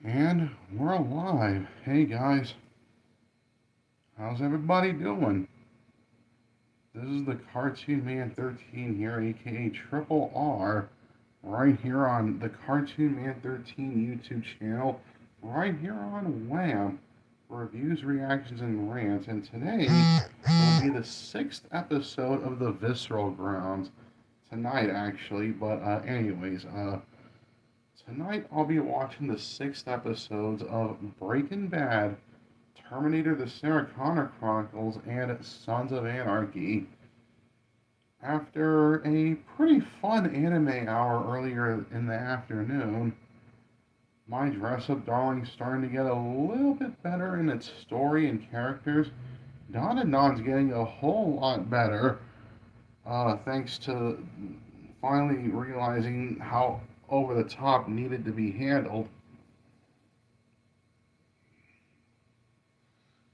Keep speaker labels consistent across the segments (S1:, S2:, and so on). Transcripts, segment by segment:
S1: And we're live. Hey guys, how's everybody doing? This is the Cartoon Man 13 here, aka Triple R, right here on the Cartoon Man 13 YouTube channel, right here on Wham! Reviews, reactions, and rants. And today will be the sixth episode of the Visceral Grounds. Tonight, actually, but tonight I'll be watching the sixth episodes of Breaking Bad, Terminator, the Sarah Connor Chronicles, and Sons of Anarchy. After a pretty fun anime hour earlier in the afternoon, my dress up darling's starting to get a little bit better in its story and characters. Don's getting a whole lot better, thanks to finally realizing how over the top needed to be handled.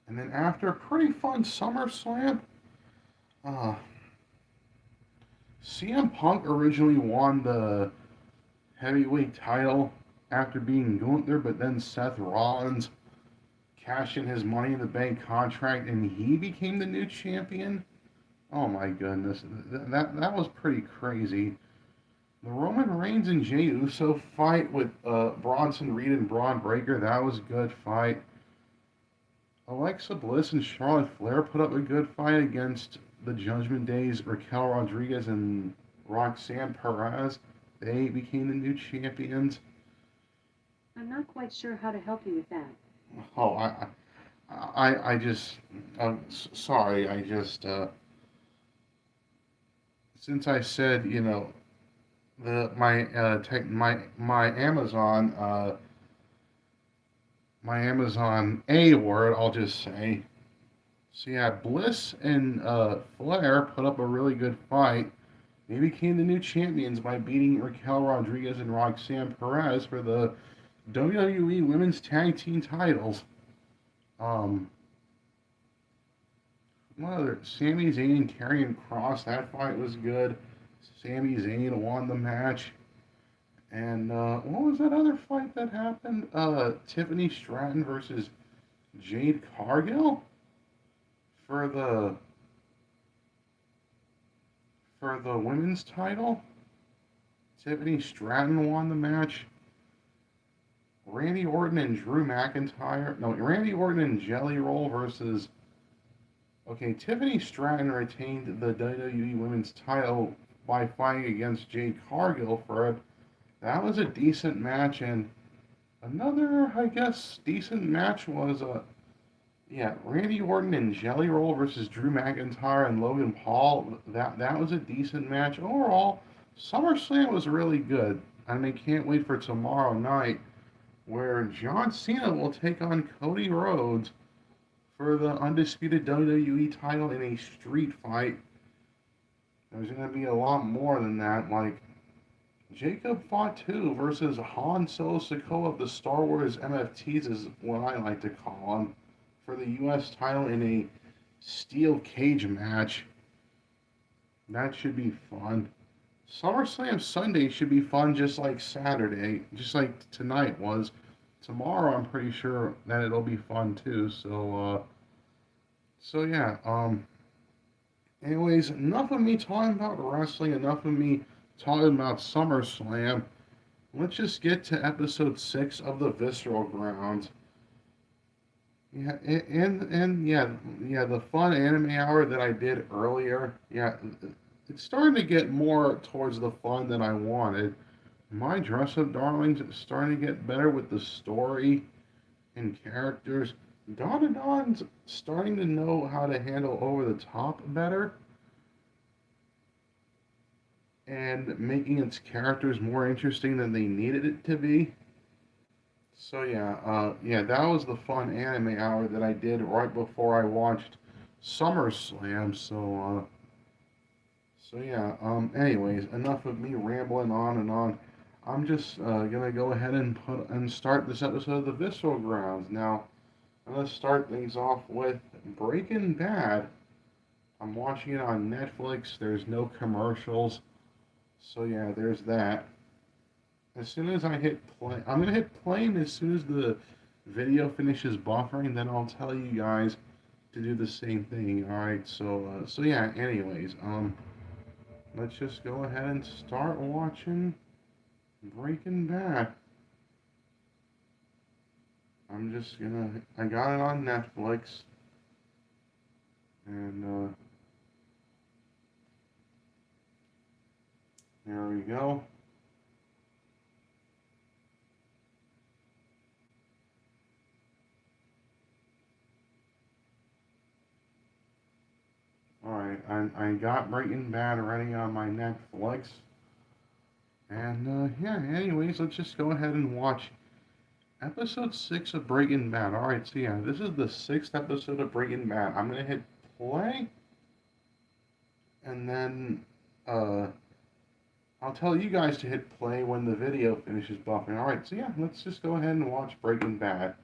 S1: And then after a pretty fun SummerSlam, uh, CM Punk originally won the heavyweight title after being Gunther, but then Seth Rollins cashed in his Money in the Bank contract and he became the new champion. Oh my goodness, that was pretty crazy. The Roman Reigns and Jey Uso fight with Bronson Reed and Braun Breaker, that was a good fight. Alexa Bliss and Charlotte Flair put up a good fight against the Judgment Day's Raquel Rodriguez and Roxanne Perez. They became the new champions.
S2: I'm not quite sure how to help you with that.
S1: Oh, I just, sorry, I just, since I said, the my Amazon A word, I'll just say. So yeah, Bliss and Flair put up a really good fight. They became the new champions by beating Raquel Rodriguez and Roxanne Perez for the WWE Women's Tag Team titles. Um, what other? Sami Zayn and Karrion Kross. That fight was good. Sami Zayn won the match. And what was that other fight that happened? Tiffany Stratton versus Jade Cargill for the women's title. Tiffany Stratton won the match. Randy Orton and Drew McIntyre. No, Randy Orton and Jelly Roll versus. Okay, Tiffany Stratton retained the WWE Women's title by fighting against Jade Cargill for it. That was a decent match, and another, I guess, decent match was Randy Orton and Jelly Roll versus Drew McIntyre and Logan Paul. That was a decent match overall. SummerSlam was really good. I mean, can't wait for tomorrow night, where John Cena will take on Cody Rhodes for the undisputed WWE title in a street fight. There's going to be a lot more than that. Like, Jacob Fatu versus Han Solo Sikoa of the Star Wars MFTs is what I like to call him for the U.S. title in a steel cage match. That should be fun. SummerSlam Sunday should be fun just like Saturday, just like tonight was. Tomorrow I'm pretty sure that it'll be fun too. So yeah, anyways, enough of me talking about wrestling, enough of me talking about SummerSlam. Let's just get to episode 6 of the Visceral Grounds. Yeah, and yeah, the fun anime hour that I did earlier, yeah, it's starting to get more towards the fun that I wanted. My dress up darlings is starting to get better with the story and characters. Don's starting to know how to handle over the top better and making its characters more interesting than they needed it to be. So yeah, that was the fun anime hour that I did right before I watched SummerSlam. Anyways, enough of me rambling on and on. I'm just gonna go ahead and start this episode of the Visceral Grounds. Now, I'm gonna start things off with Breaking Bad. I'm watching it on Netflix. There's no commercials, so yeah, there's that. as soon as I hit play, I'm gonna hit play, and as soon as the video finishes buffering, then I'll tell you guys to do the same thing. All right. So yeah. Anyways, let's just go ahead and start watching Breaking Bad. I'm just gonna. I got it on Netflix, and there we go. All right, I got Breaking Bad ready on my Netflix, and yeah. Anyways, let's just go ahead and watch episode 6 of Breaking Bad. All right, so yeah, this is the 6th episode of Breaking Bad. I'm gonna hit play, and then uh, I'll tell you guys to hit play when the video finishes buffering. All right, so yeah, let's just go ahead and watch Breaking Bad.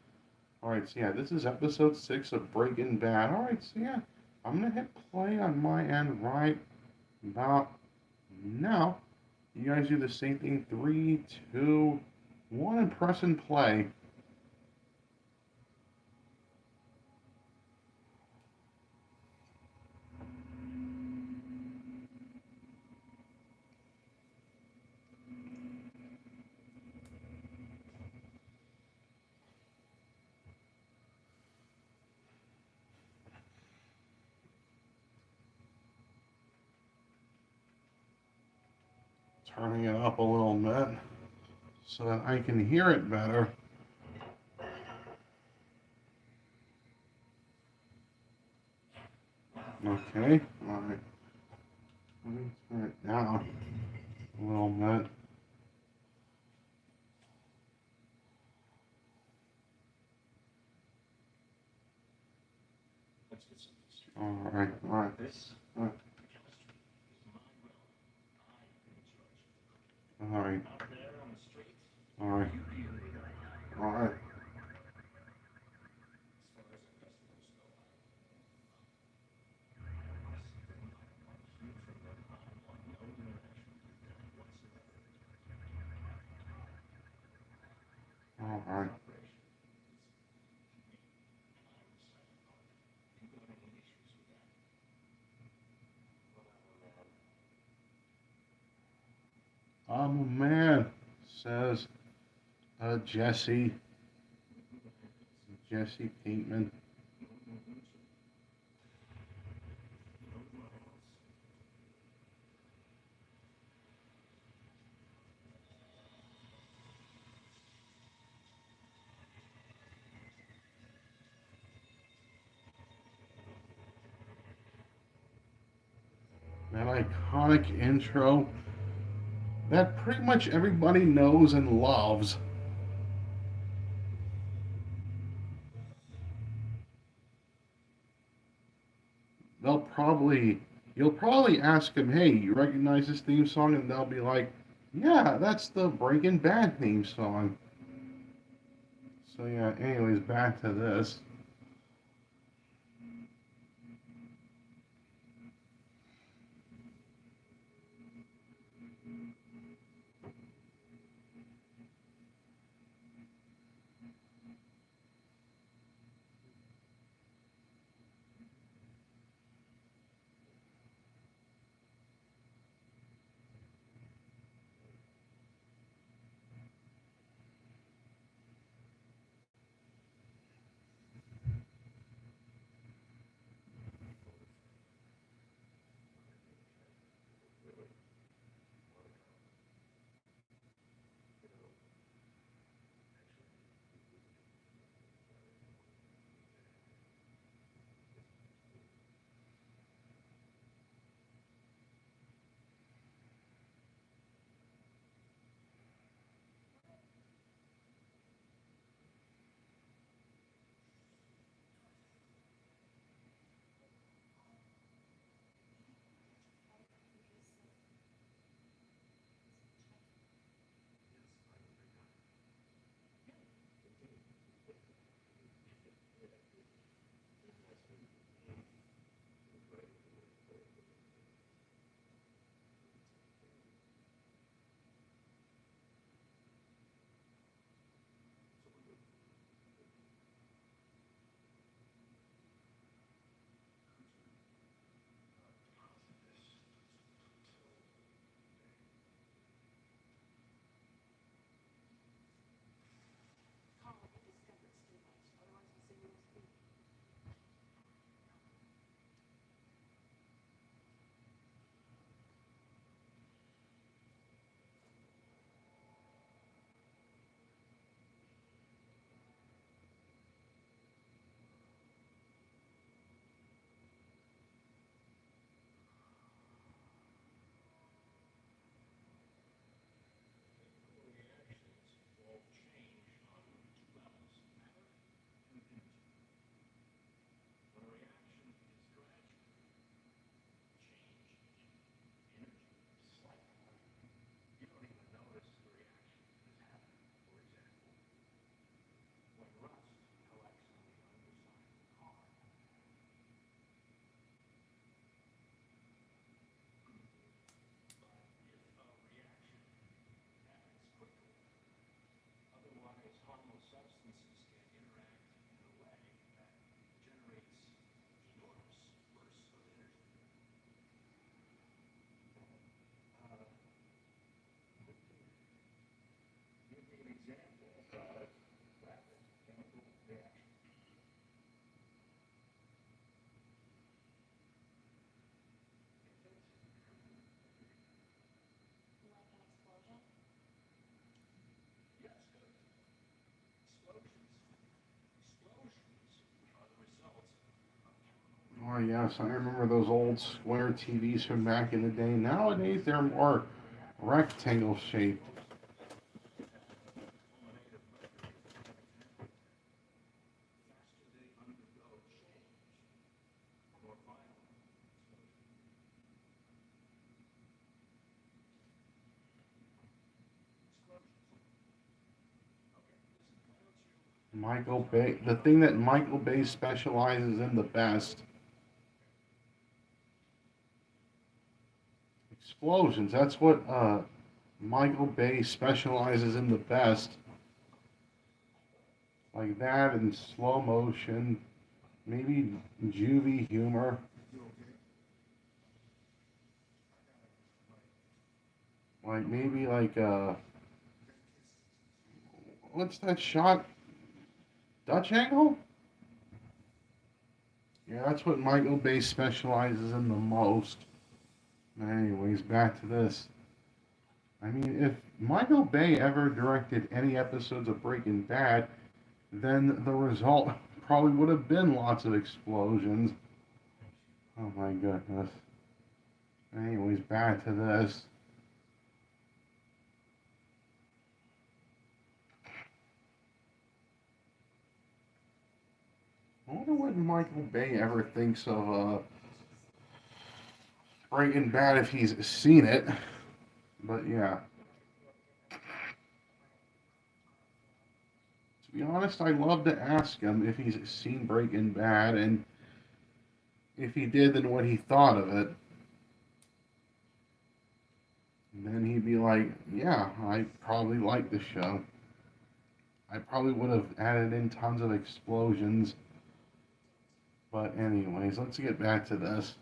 S1: All right, so yeah, this is episode 6 of Breaking Bad. All right, so yeah, I'm gonna hit play on my end right about now. You guys do the same thing. 3, 2, 1, and press and play. Turning it up a little bit so that I can hear it better. Okay, all right. Let me turn it down a little bit. All right, all right. All right. All right. All right. All right. All right. I'm a man, says Jesse Pinkman. That iconic intro that pretty much everybody knows and loves. They'll probably, you'll probably ask them, hey, you recognize this theme song? And they'll be like, yeah, that's the Breaking Bad theme song. So yeah, anyways, back to this. Yes, I remember those old square TVs from back in the day. Nowadays, they're more rectangle shaped. Michael Bay, the thing that Michael Bay specializes in the best, explosions. That's what Michael Bay specializes in the best. Like that and slow motion, maybe juvie humor. Like maybe like what's that shot? Dutch angle? Yeah, that's what Michael Bay specializes in the most. Anyways, back to this. I mean, if Michael Bay ever directed any episodes of Breaking Bad, then the result probably would have been lots of explosions. Oh my goodness. Anyways, back to this. I wonder what Michael Bay ever thinks of Breaking Bad if he's seen it. But yeah, to be honest, I'd love to ask him if he's seen Breaking Bad and if he did, then what he thought of it. And then he'd be like, yeah, I probably like the show. I probably would have added in tons of explosions. But, anyways, let's get back to this.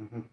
S1: Mhm.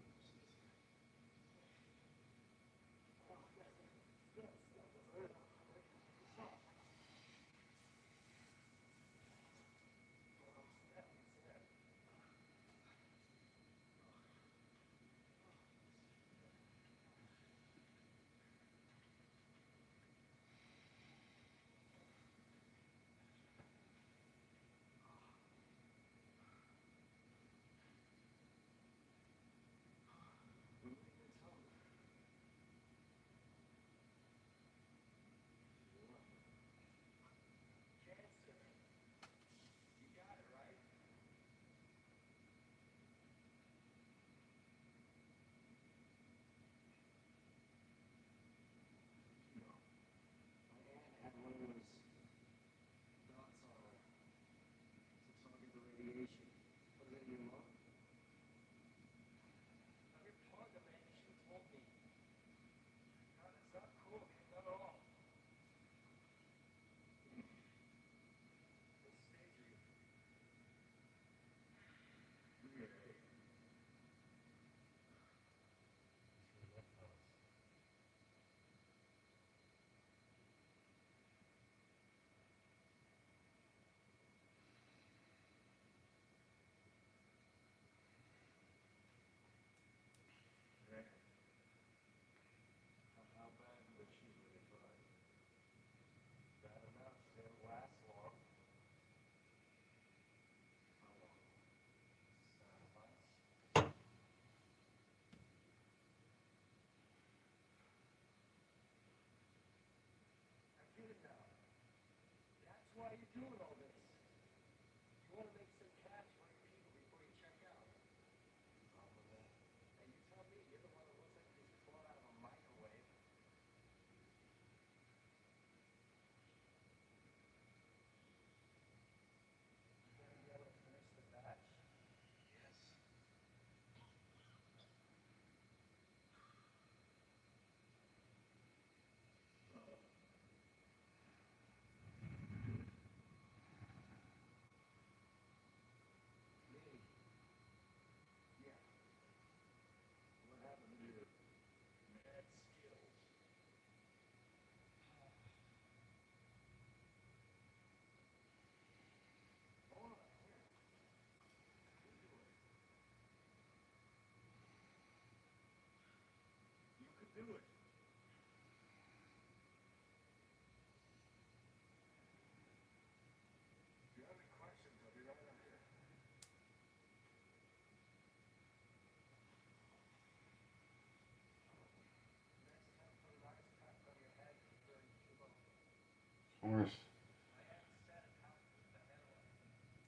S1: Of course.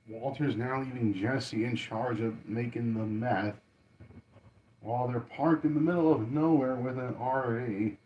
S1: Walter's now leaving Jesse in charge of making the meth while they're parked in the middle of nowhere with an RV.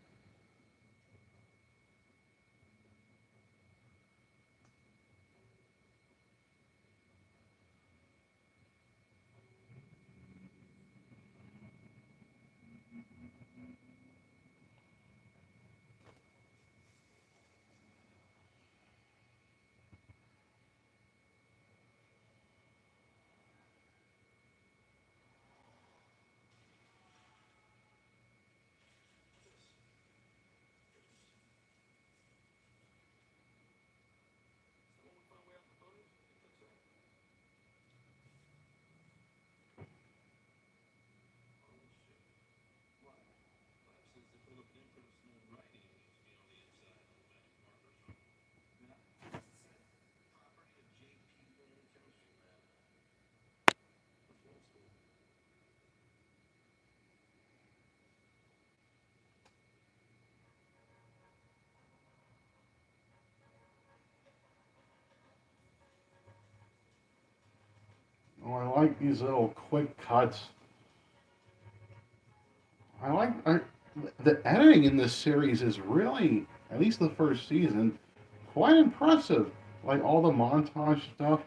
S1: Oh, I like these little quick cuts. The editing in this series is really, at least the first season, quite impressive. Like all the montage stuff.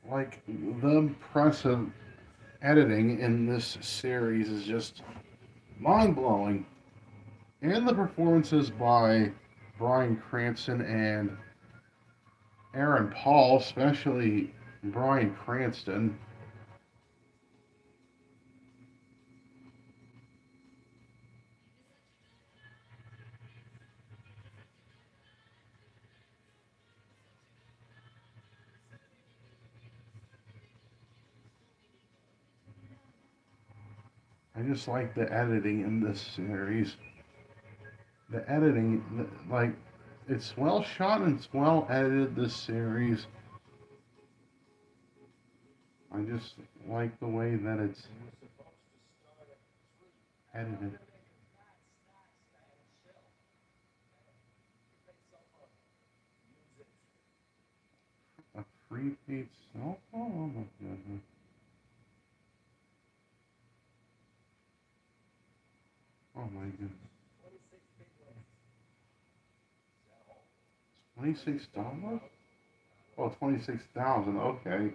S1: Like the impressive editing in this series is just mind blowing. And the performances by Bryan Cranston and Aaron Paul, especially Bryan Cranston. I just like the editing in this series. The editing, like, it's well shot and it's well edited, this series. I just like the way that it's edited. A prepaid cell phone? Oh my goodness. Oh my goodness. $26? Oh, 26,000. Okay.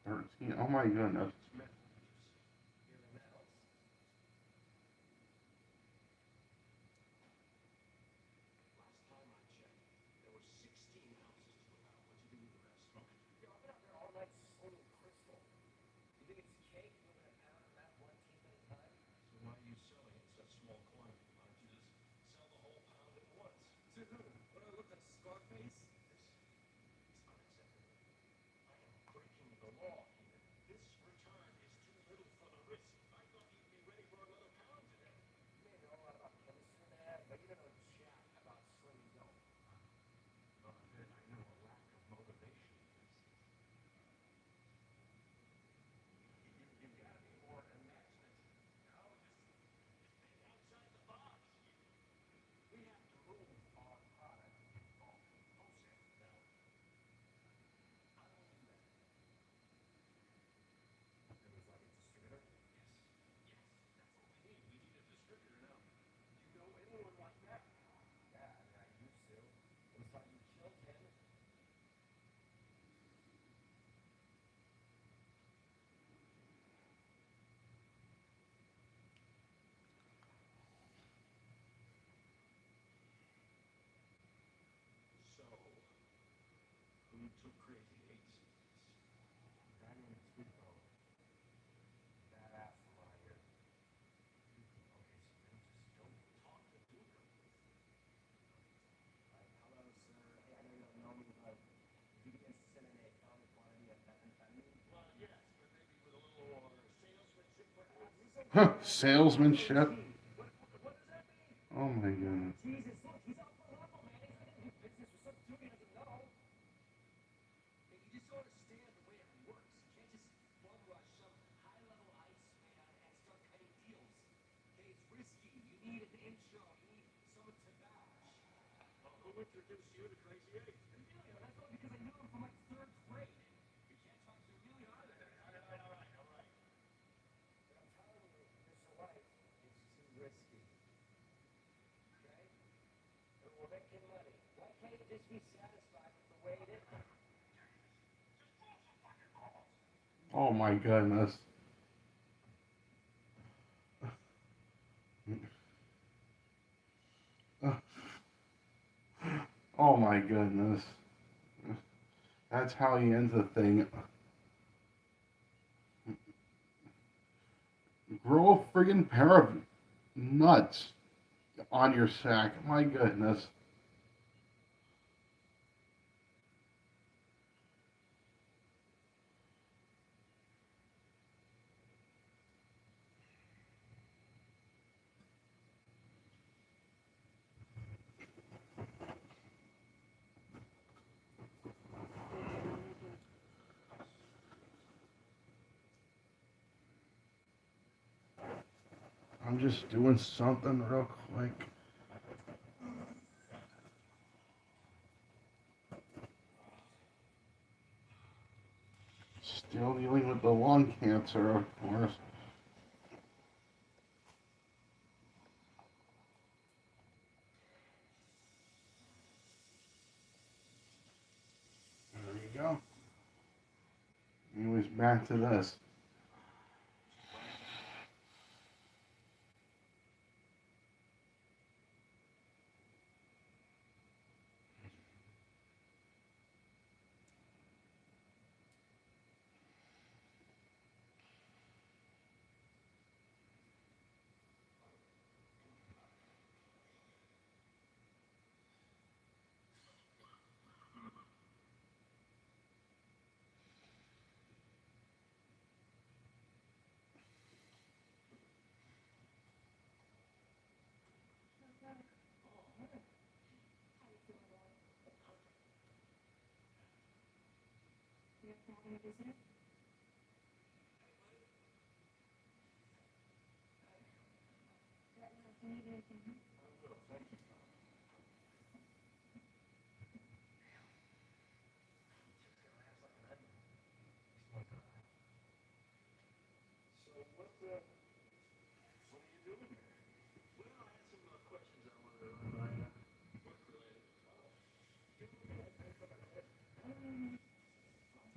S1: 13. Oh my goodness. Salesmanship. Oh my goodness. Oh my goodness. Oh my goodness. That's how he ends the thing. Grow a friggin' pair of nuts on your sack. My goodness. I'm just doing something real quick. Still dealing with the lung cancer, of course. There you go. Anyways, back to this.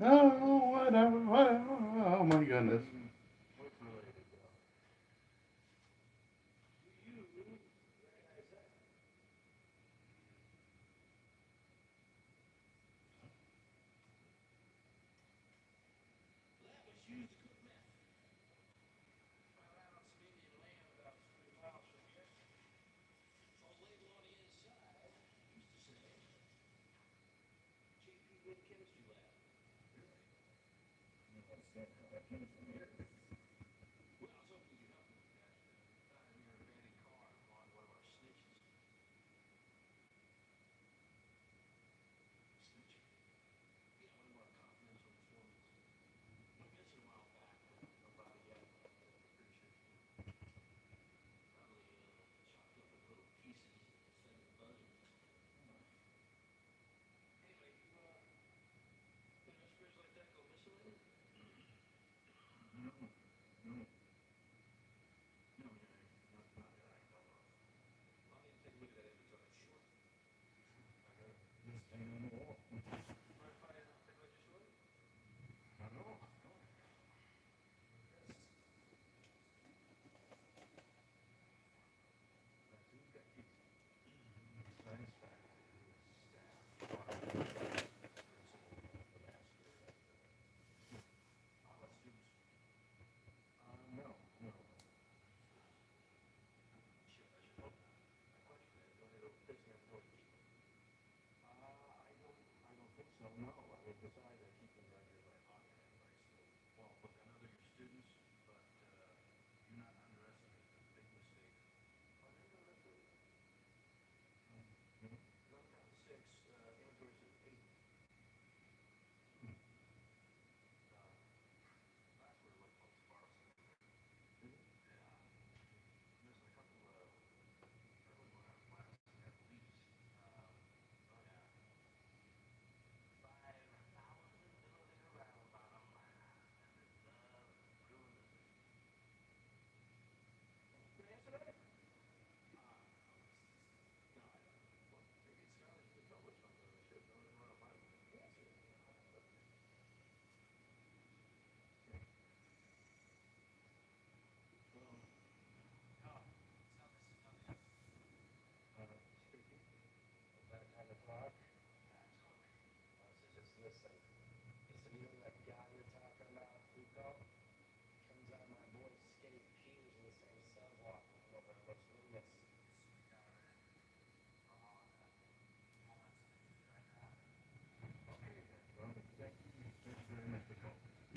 S1: Oh, whatever, whatever. Oh my goodness.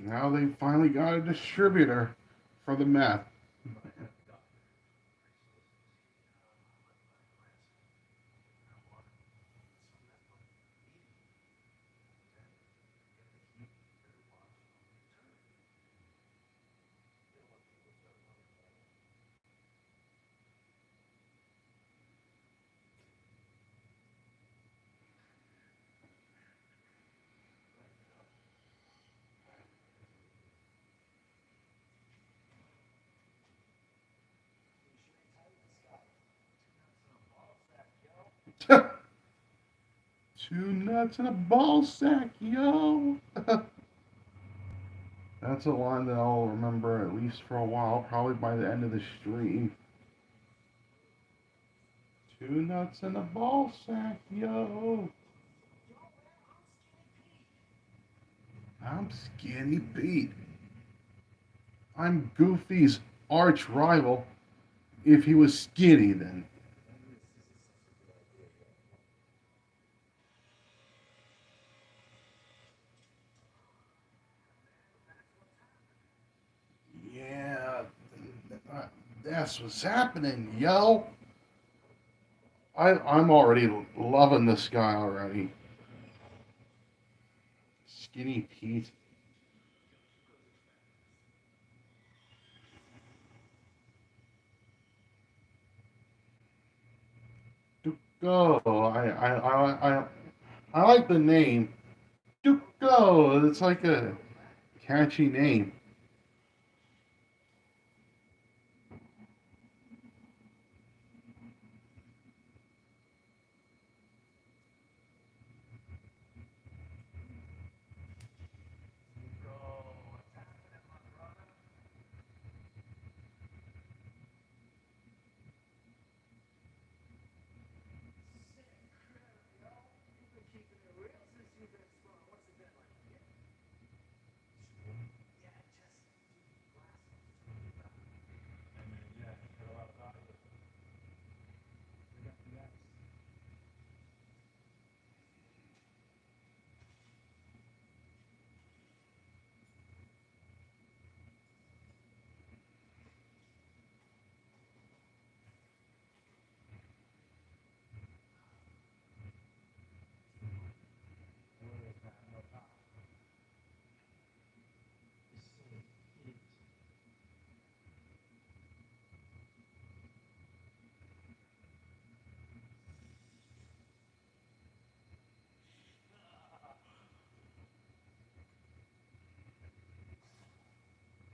S1: Now they finally got a distributor for the meth. Two nuts in a ball sack, yo. That's a line that I'll remember at least for a while, probably by the end of the stream. Two nuts in a ball sack, yo. I'm Skinny Pete. I'm Goofy's arch rival. If he was skinny, then. Yeah, that's what's happening, yo. I'm already loving this guy already. Skinny Pete. Duco. I like the name. Duco. It's like a catchy name.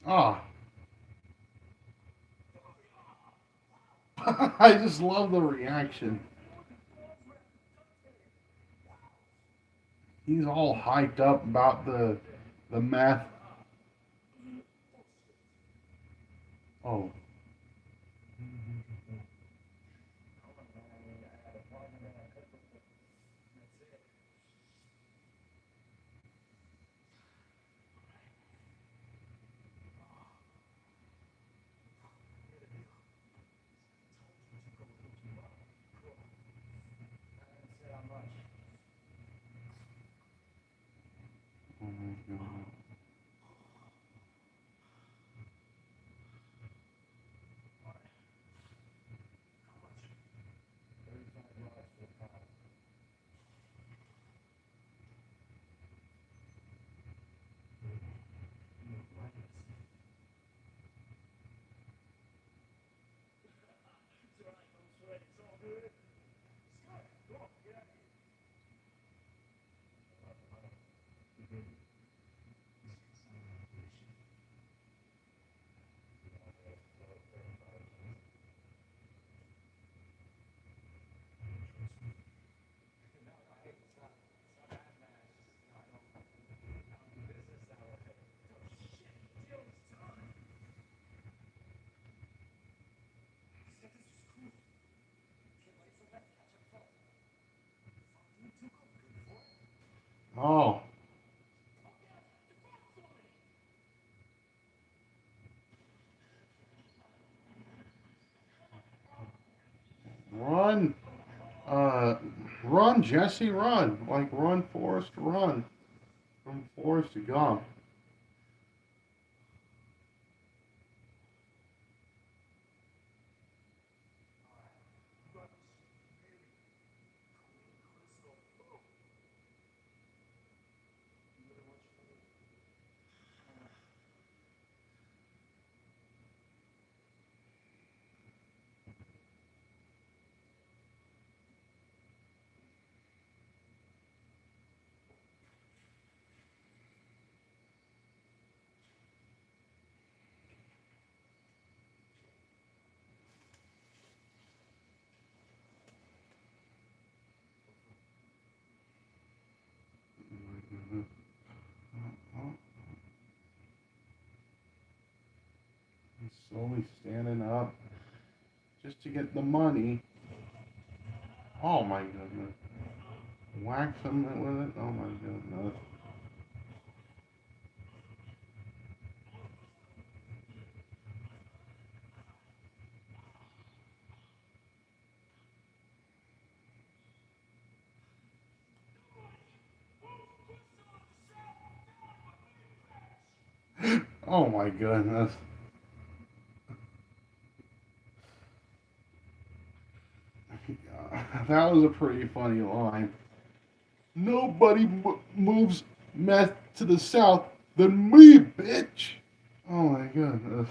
S1: Ah, I just love the reaction. He's all hyped up about the meth. Oh, oh my god. Oh, run, uh, run, Jesse, run, like run, Forrest, run from Forrest Gump. slowly standing up just to get the money. Oh my goodness. Whack him with it. Oh my goodness. Oh my goodness. That was a pretty funny line. Nobody moves meth to the south than me, bitch. Oh my goodness.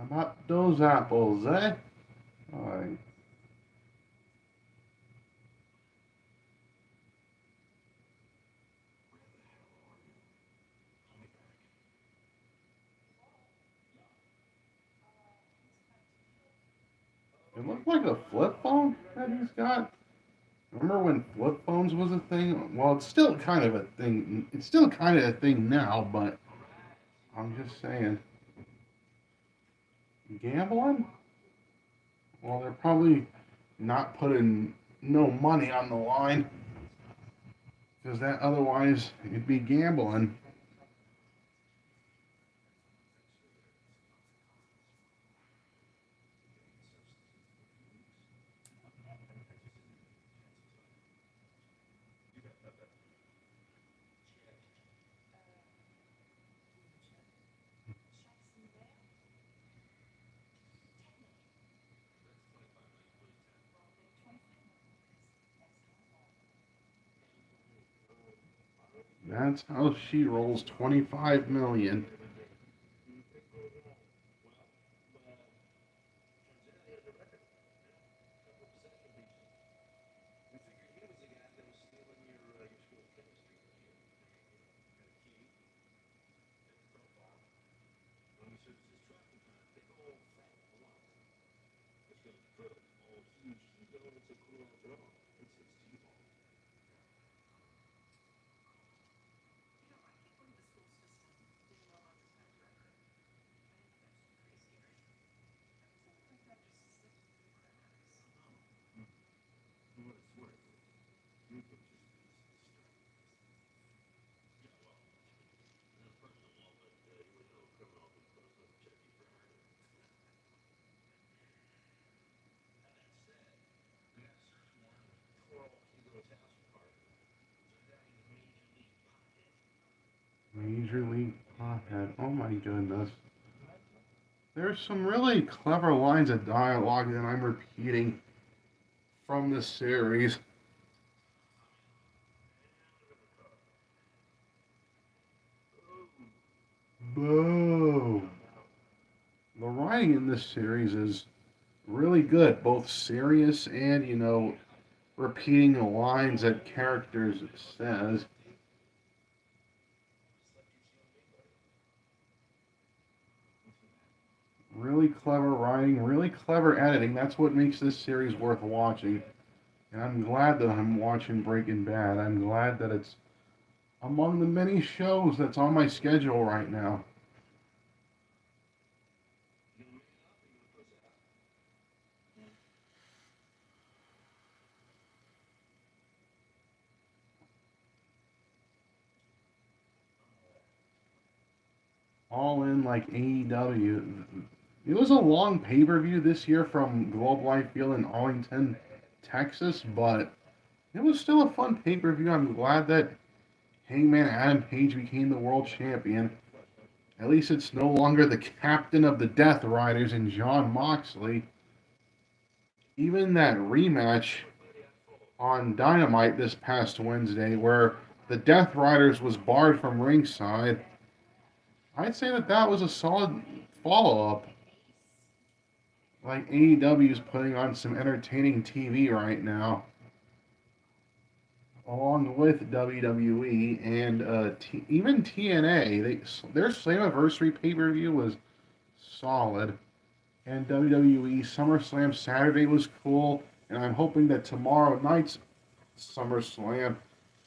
S1: About those apples, eh? Alright. It looked like a flip phone that he's got. Remember when flip phones was a thing? Well, it's still kind of a thing. It's still kind of a thing now, but I'm just saying. Gambling? Well, they're probably not putting no money on the line because that otherwise it'd be gambling. That's how she rolls 25 million. Major League Pothead. Oh my goodness. There's some really clever lines of dialogue that I'm repeating from this series. Boom. The writing in this series is really good, both serious and, repeating the lines that characters says. Really clever writing, really clever editing. That's what makes this series worth watching. And I'm glad that I'm watching Breaking Bad. I'm glad that it's among the many shows that's on my schedule right now. All in like AEW. It was a long pay per view this year from Globe Life Field in Arlington, Texas, but it was still a fun pay per view. I'm glad that Hangman Adam Page became the world champion. At least it's no longer the captain of the Death Riders and John Moxley. Even that rematch on Dynamite this past Wednesday, where the Death Riders was barred from ringside, I'd say that was a solid follow up. Like AEW is putting on some entertaining TV right now, along with WWE and even TNA. Their Slammiversary pay per view was solid, and WWE SummerSlam Saturday was cool. And I'm hoping that tomorrow night's SummerSlam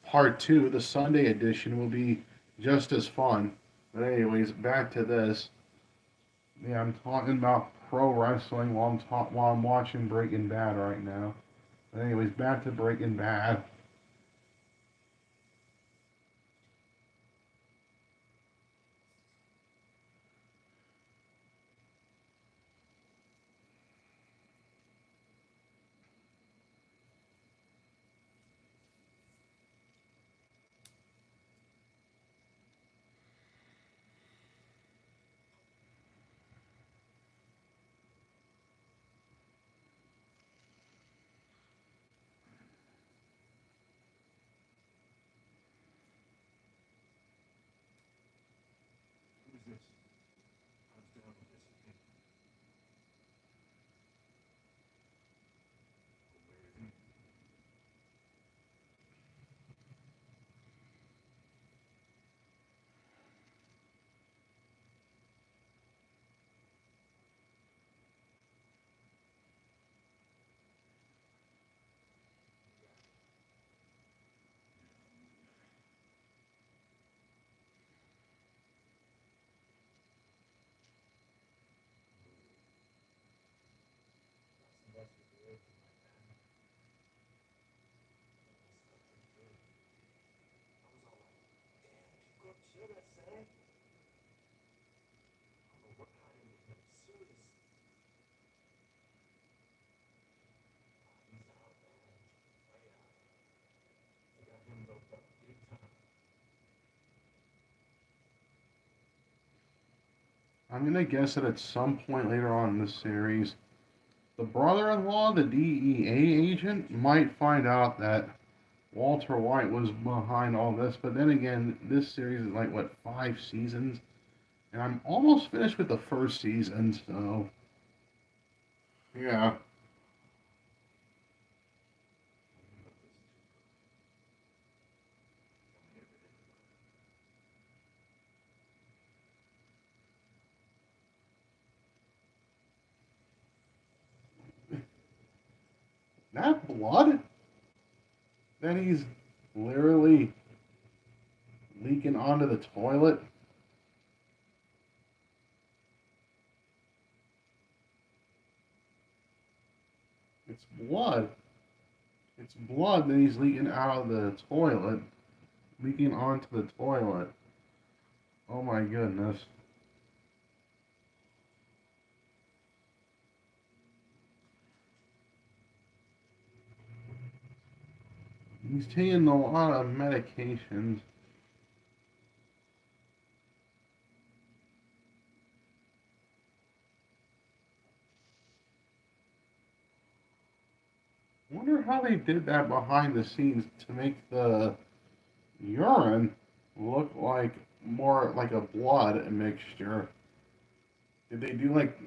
S1: Part 2, the Sunday edition, will be just as fun. But anyways, back to this. Yeah, I'm talking about pro wrestling while I'm watching Breaking Bad right now. But anyways, back to Breaking Bad. I'm gonna guess that at some point later on in the series, the brother-in-law, the DEA agent, might find out that Walter White was behind all this. But then again, this series is like what, 5 seasons, and I'm almost finished with the first season. So yeah, that blood. Then he's literally leaking onto the toilet. It's blood. It's blood that he's leaking out of the toilet, leaking onto the toilet. Oh my goodness. He's taking a lot of medications. Wonder how they did that behind the scenes to make the urine look like more like a blood mixture. Did they do like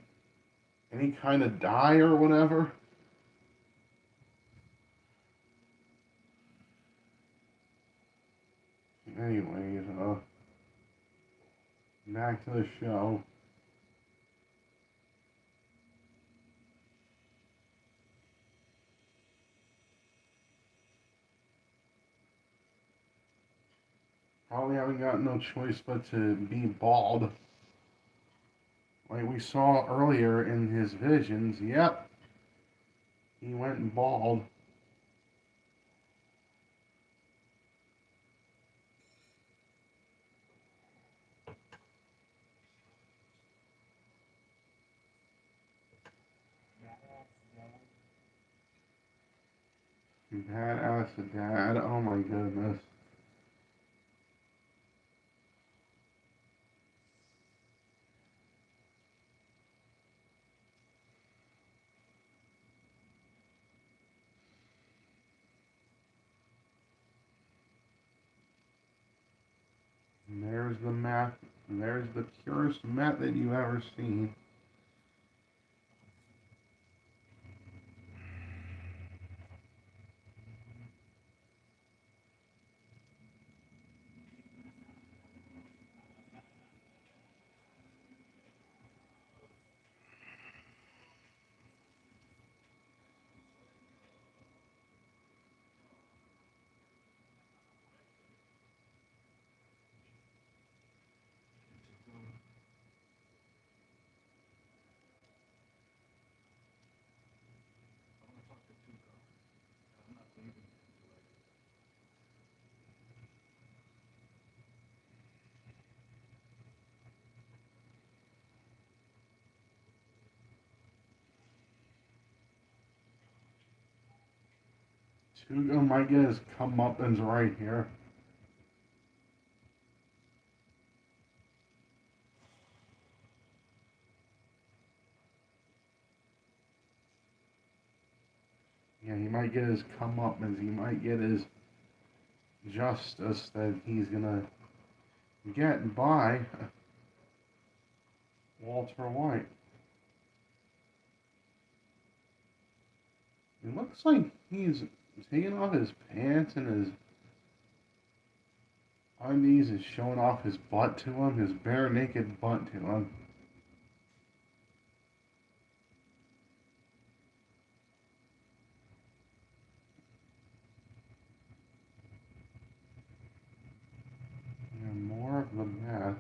S1: any kind of dye or whatever? Anyways, back to the show. Probably haven't got no choice but to be bald. Like we saw earlier in his visions. Yep, he went bald. Badass dad. Oh my goodness. And there's the math. And there's the purest method you've ever seen. Tuga might get his comeuppance right here. Yeah, he might get his comeuppance. He might get his justice that he's gonna get by Walter White. It looks like he's taking off his pants and his undies is showing off his butt to him, his bare naked butt to him. And more of the math.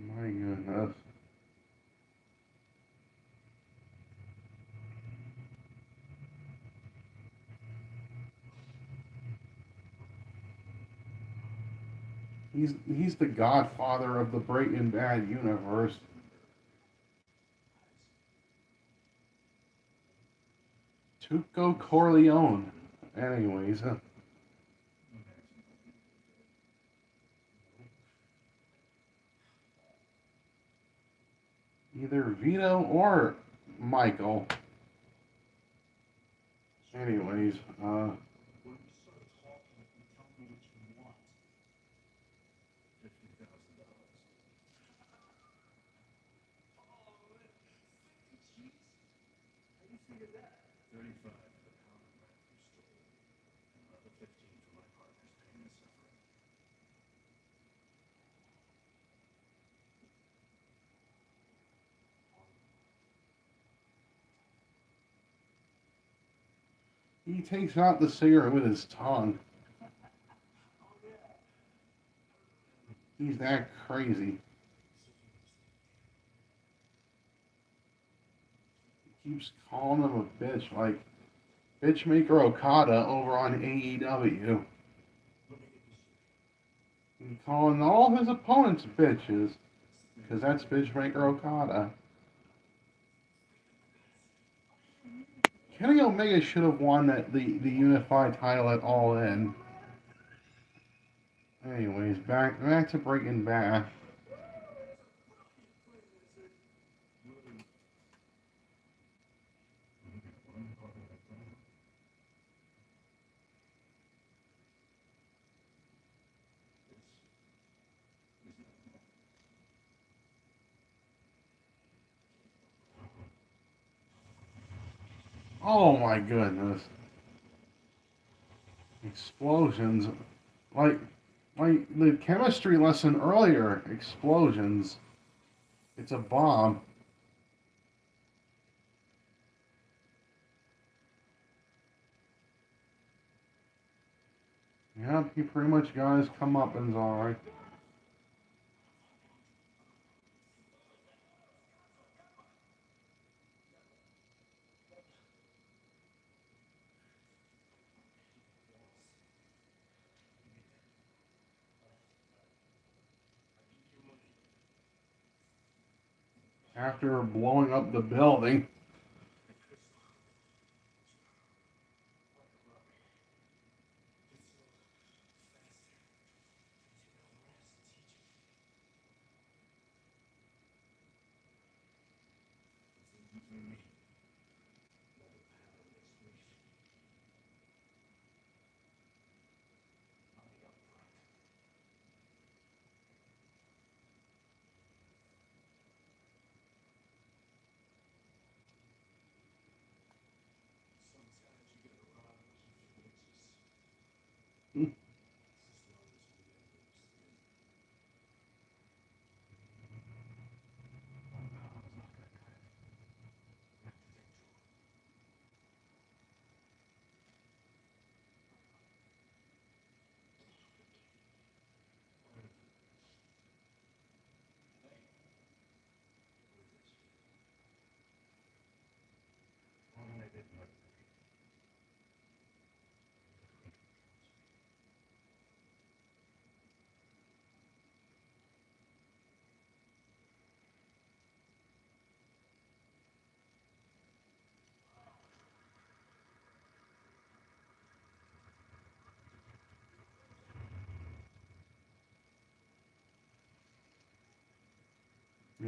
S1: My goodness. He's the godfather of the Breaking Bad universe. Tuco Corleone. Anyways, either Vito or Michael. Anyways, he takes out the cigarette with his tongue. He's that crazy. He keeps calling him a bitch, like Bitchmaker Okada over on AEW. He's calling all his opponents bitches, because that's Bitchmaker Okada. Kenny Omega should have won the unified title at All In. Anyways, back to Breaking Bad. Oh my goodness. Explosions. Like the chemistry lesson earlier. Explosions. It's a bomb. Yep, he pretty much got his comeuppance alright. After blowing up the building.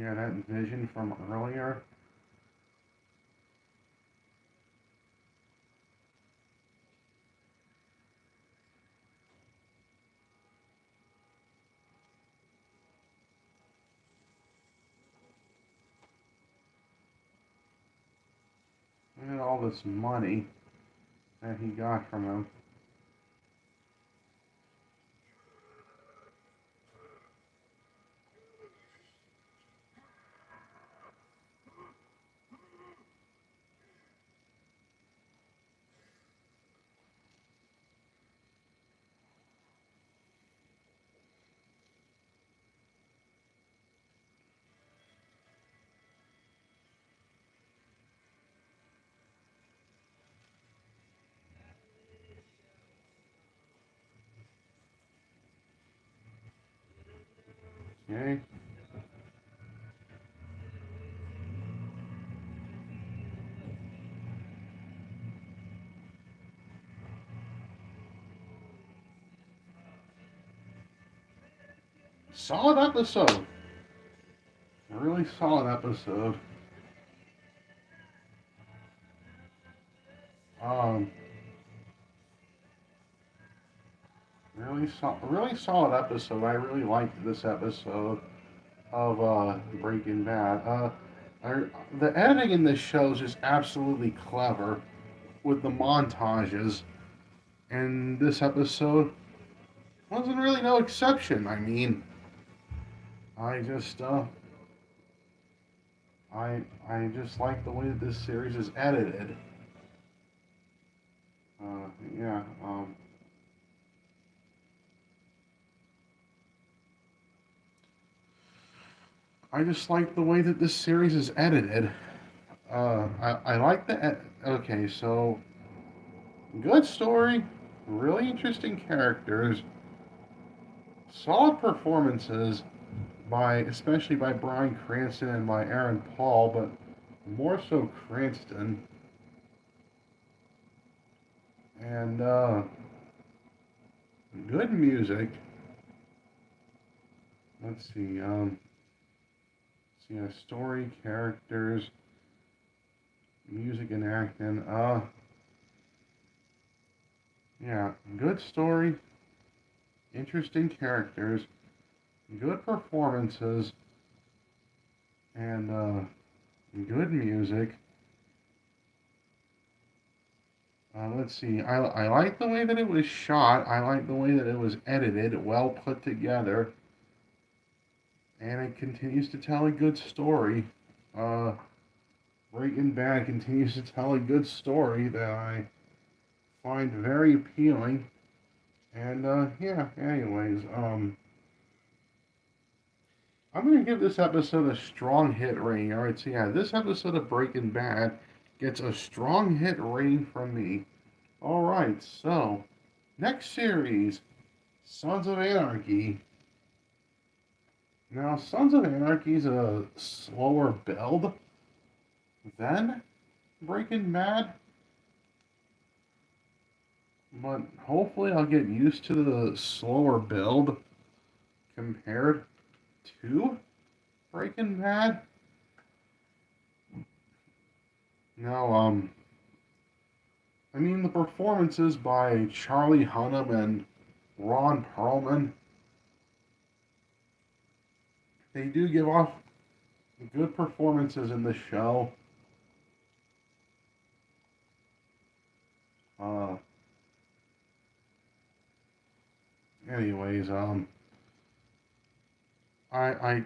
S1: Yeah, that vision from earlier. Look at all this money that he got from him. Okay. Solid episode. A really solid episode. Um, really solid episode. I really liked this episode of Breaking Bad. I, the editing in this show is just absolutely clever with the montages, and this episode wasn't really no exception. I mean, I just I just like the way that this series is edited. Yeah. I just like the way that this series is edited. I like the. Okay, so good story, really interesting characters, solid performances by especially by Bryan Cranston and by Aaron Paul, but more so Cranston. And good music. Let's see. Story, characters, music, and acting. Yeah, good story, interesting characters, good performances, and good music. Let's see. I like the way that it was shot. I like the way that it was edited, well put together, and it continues to tell a good story. Uh, Breaking Bad continues to tell a good story that I find very appealing. And yeah. Anyways, I'm gonna give this episode a strong hit rating. All right, so yeah, this episode of Breaking Bad gets a strong hit rating from me. All right, so next series, Sons of Anarchy. Now, Sons of Anarchy is a slower build than Breaking Bad, but hopefully I'll get used to the slower build compared to Breaking Bad. Now, I mean the performances by Charlie Hunnam and Ron Perlman, they do give off good performances in the show. Uh, anyways, I I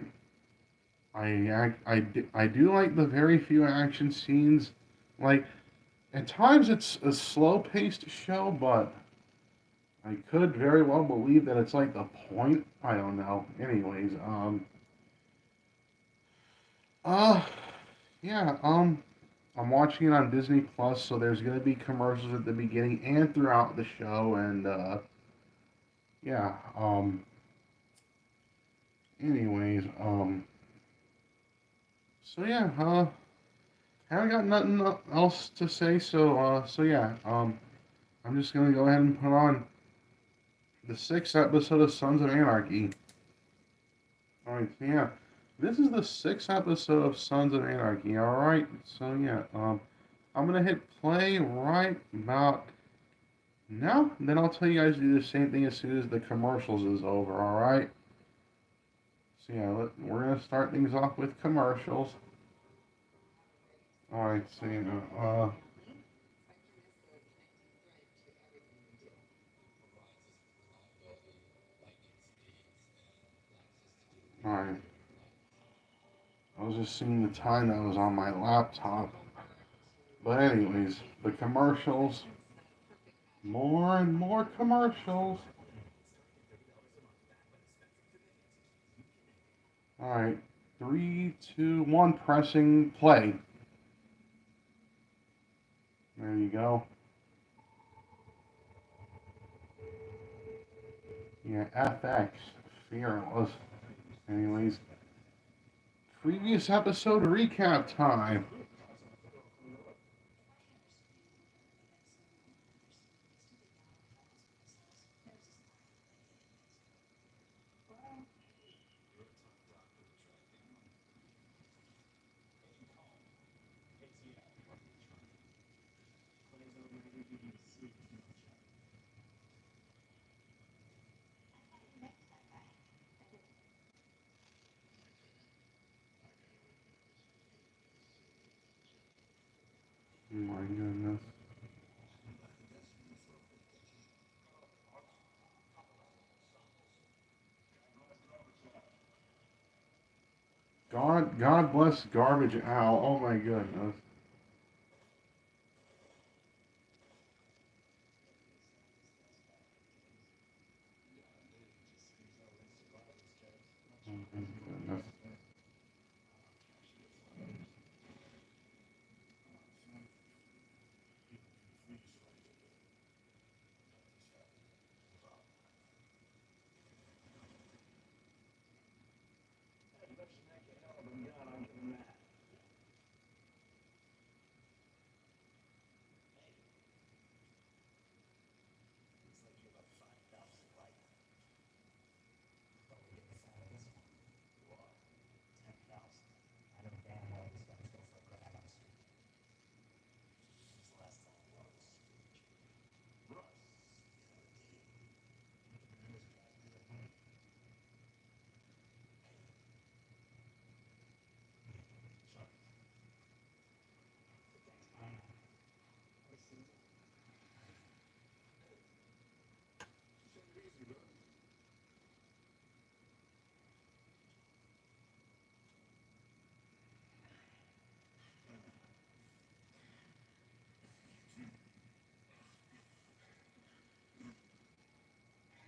S1: do like the very few action scenes. Like at times it's a slow paced show, but I could very well believe that it's like the point. I don't know. Anyways, uh, yeah, I'm watching it on Disney Plus, so there's gonna be commercials at the beginning and throughout the show, and yeah, anyways, so yeah, haven't got nothing else to say, so yeah, I'm just gonna go ahead and put on the sixth episode of Sons of Anarchy. All right, so yeah, This is the 6th episode of Sons of Anarchy. All right, so yeah, I'm gonna hit play right about now. And then I'll tell you guys to do the same thing as soon as the commercials is over. All right. So yeah, we're gonna start things off with commercials. All right. So all right. I was just seeing the time that was on my laptop. But anyways, the commercials. More and more commercials. All right. Three, two, one. Pressing play. There you go. Yeah, FX. Fearless. Anyways, previous episode recap time. Oh my goodness. God bless Garbage Al. Oh my goodness. Oh my goodness.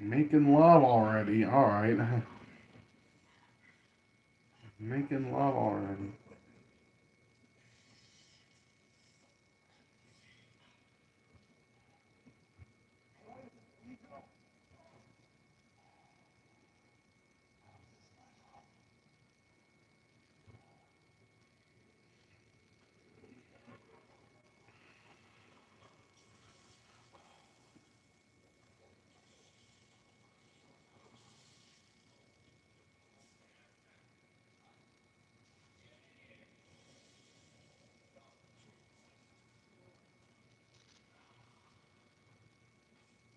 S1: Making love already. Alright. Making love already.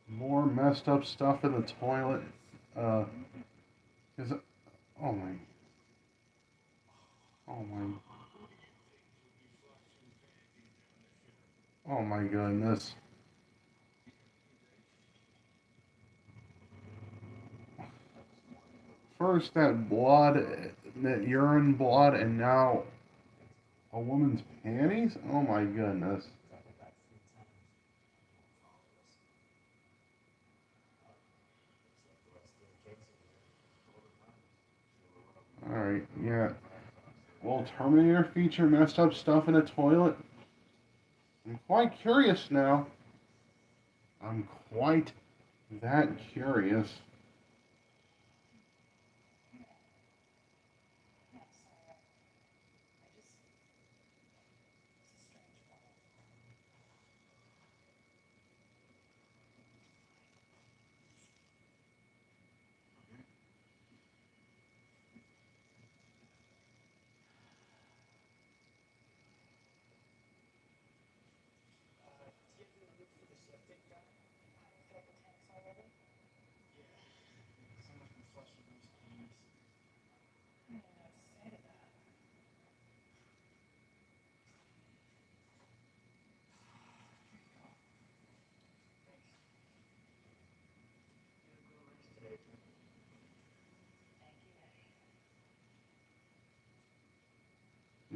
S1: More messed up stuff in the toilet. Uh, is it? Oh my. Oh my. Oh my goodness. First that blood, that urine blood, and now a woman's panties? Oh my goodness. Alright, yeah. Will Terminator feature messed up stuff in a toilet? I'm quite curious now. I'm quite that curious.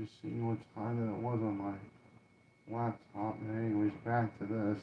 S1: Just seeing what time it was on my laptop. Anyways, back to this.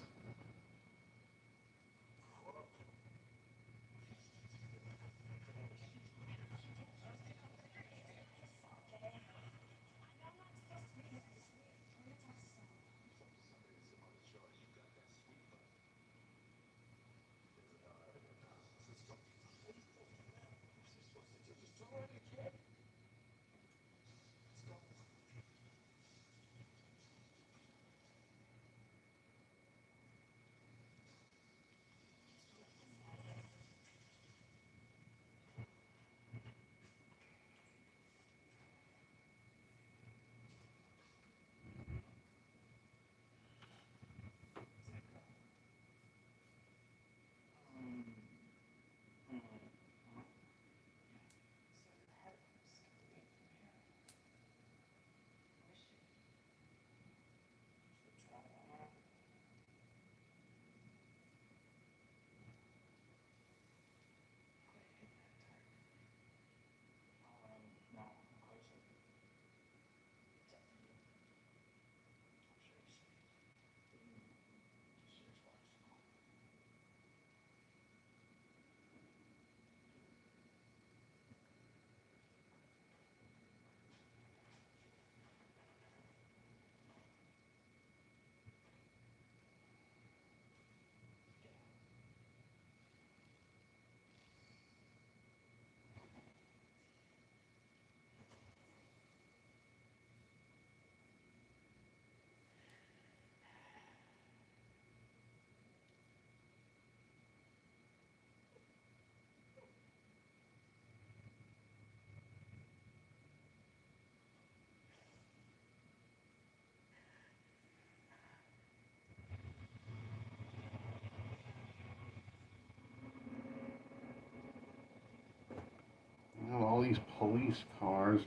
S1: All these police cars.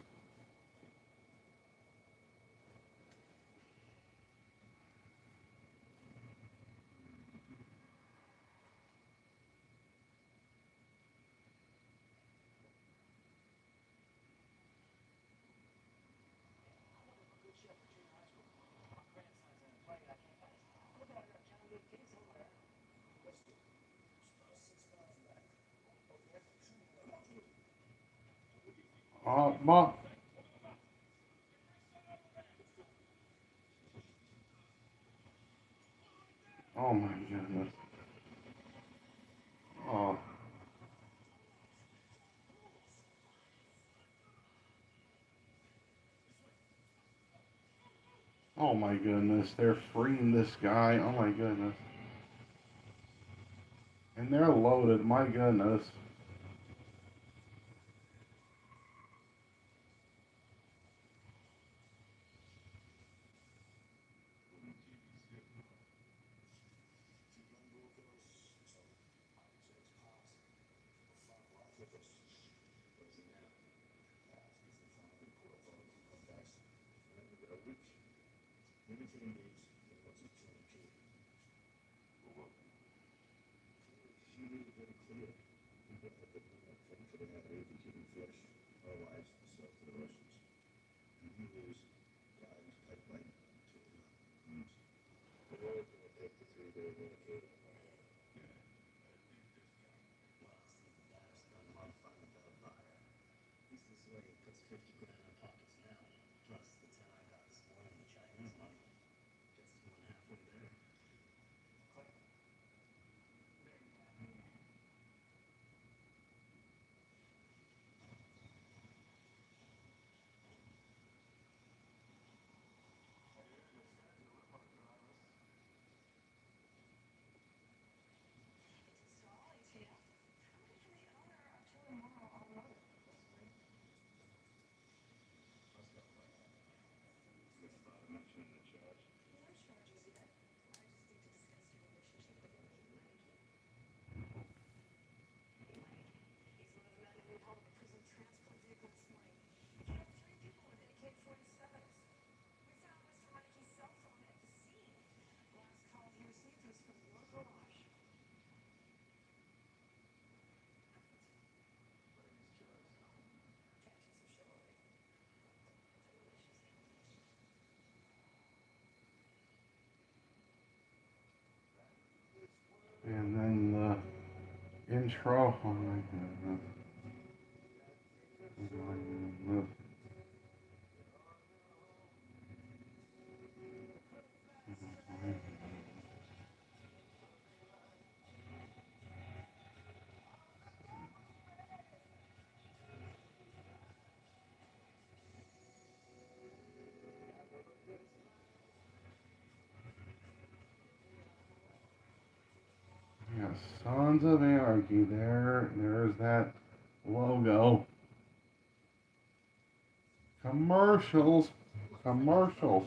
S1: Mom. Oh my goodness. Oh. Oh my goodness. They're freeing this guy. Oh my goodness. And they're loaded. My goodness. intro. Yeah, Sons of Anarchy. There's that logo. Commercials. Commercials.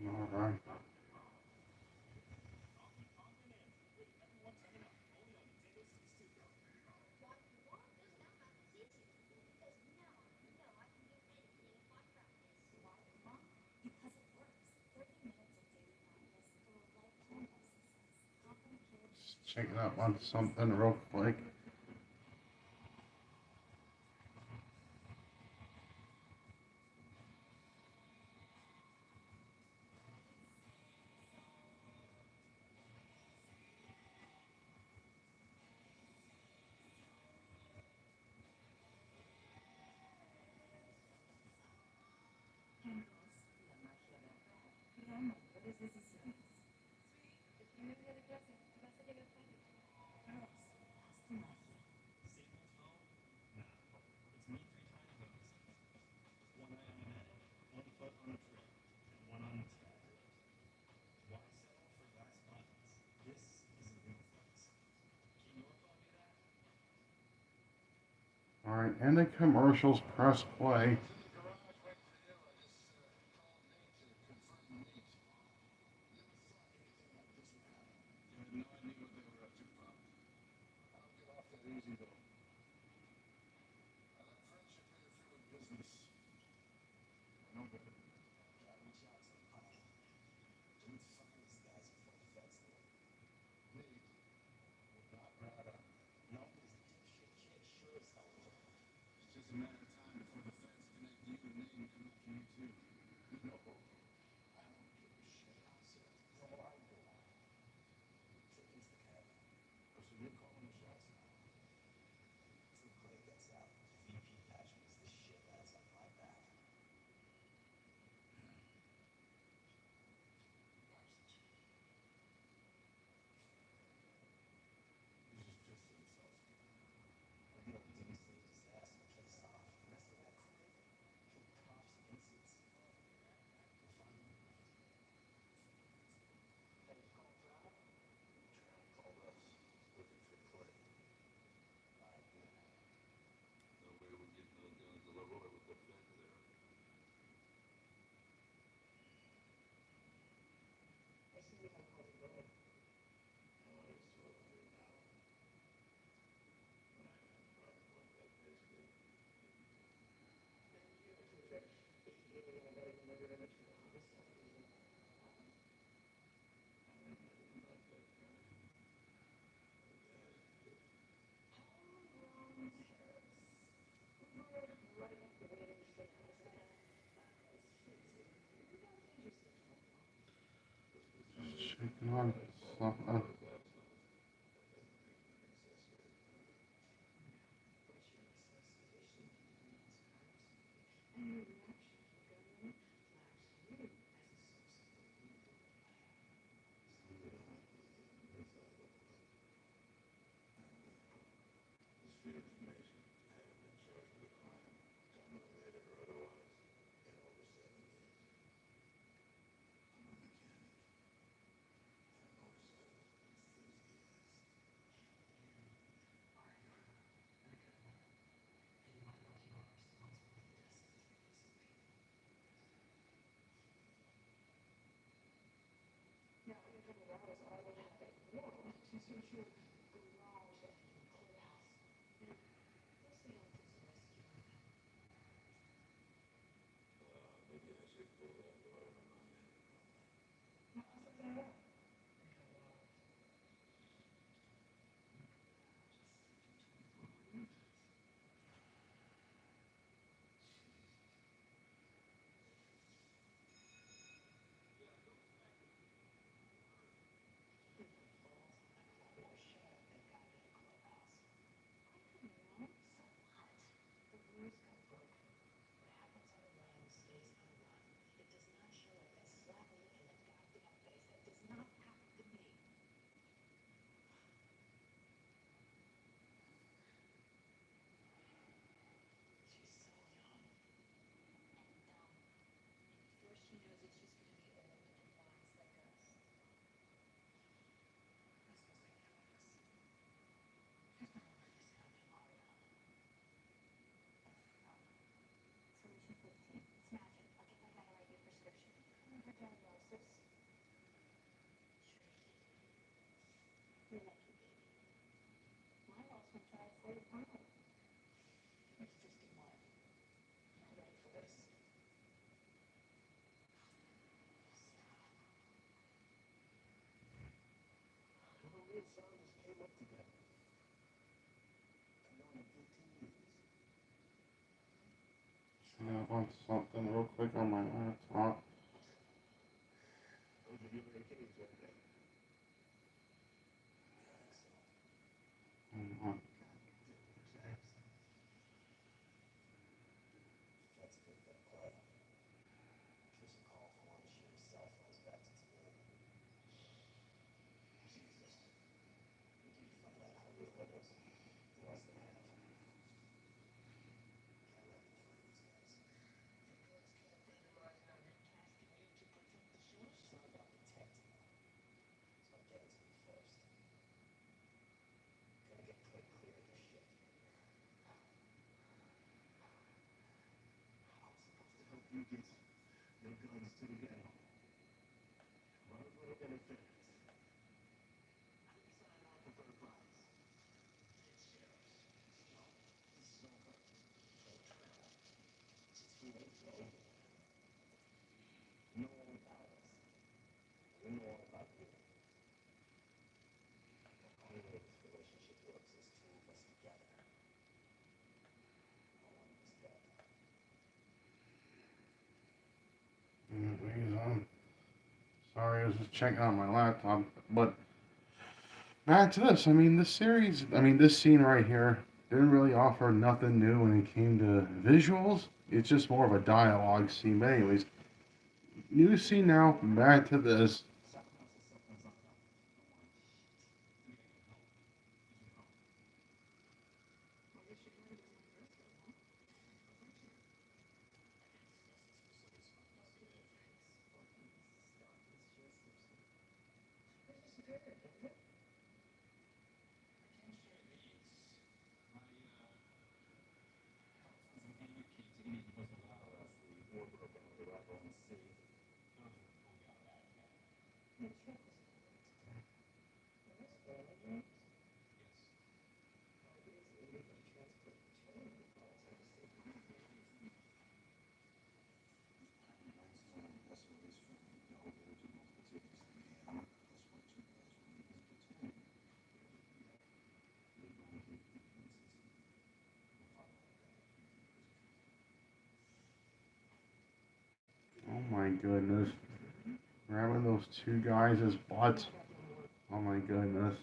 S1: All right. Let's check it out on something real quick. All right, and the commercials. Press play. Checking on something. I want something real quick on my laptop. Hang Sorry, I was just checking on my laptop. But back to this. I mean, this series, I mean, this scene right here didn't really offer nothing new when it came to visuals. It's just more of a dialogue scene. But, anyways, new scene now. Back to this. Oh my goodness. Grabbing those two guys' butts. Oh my goodness.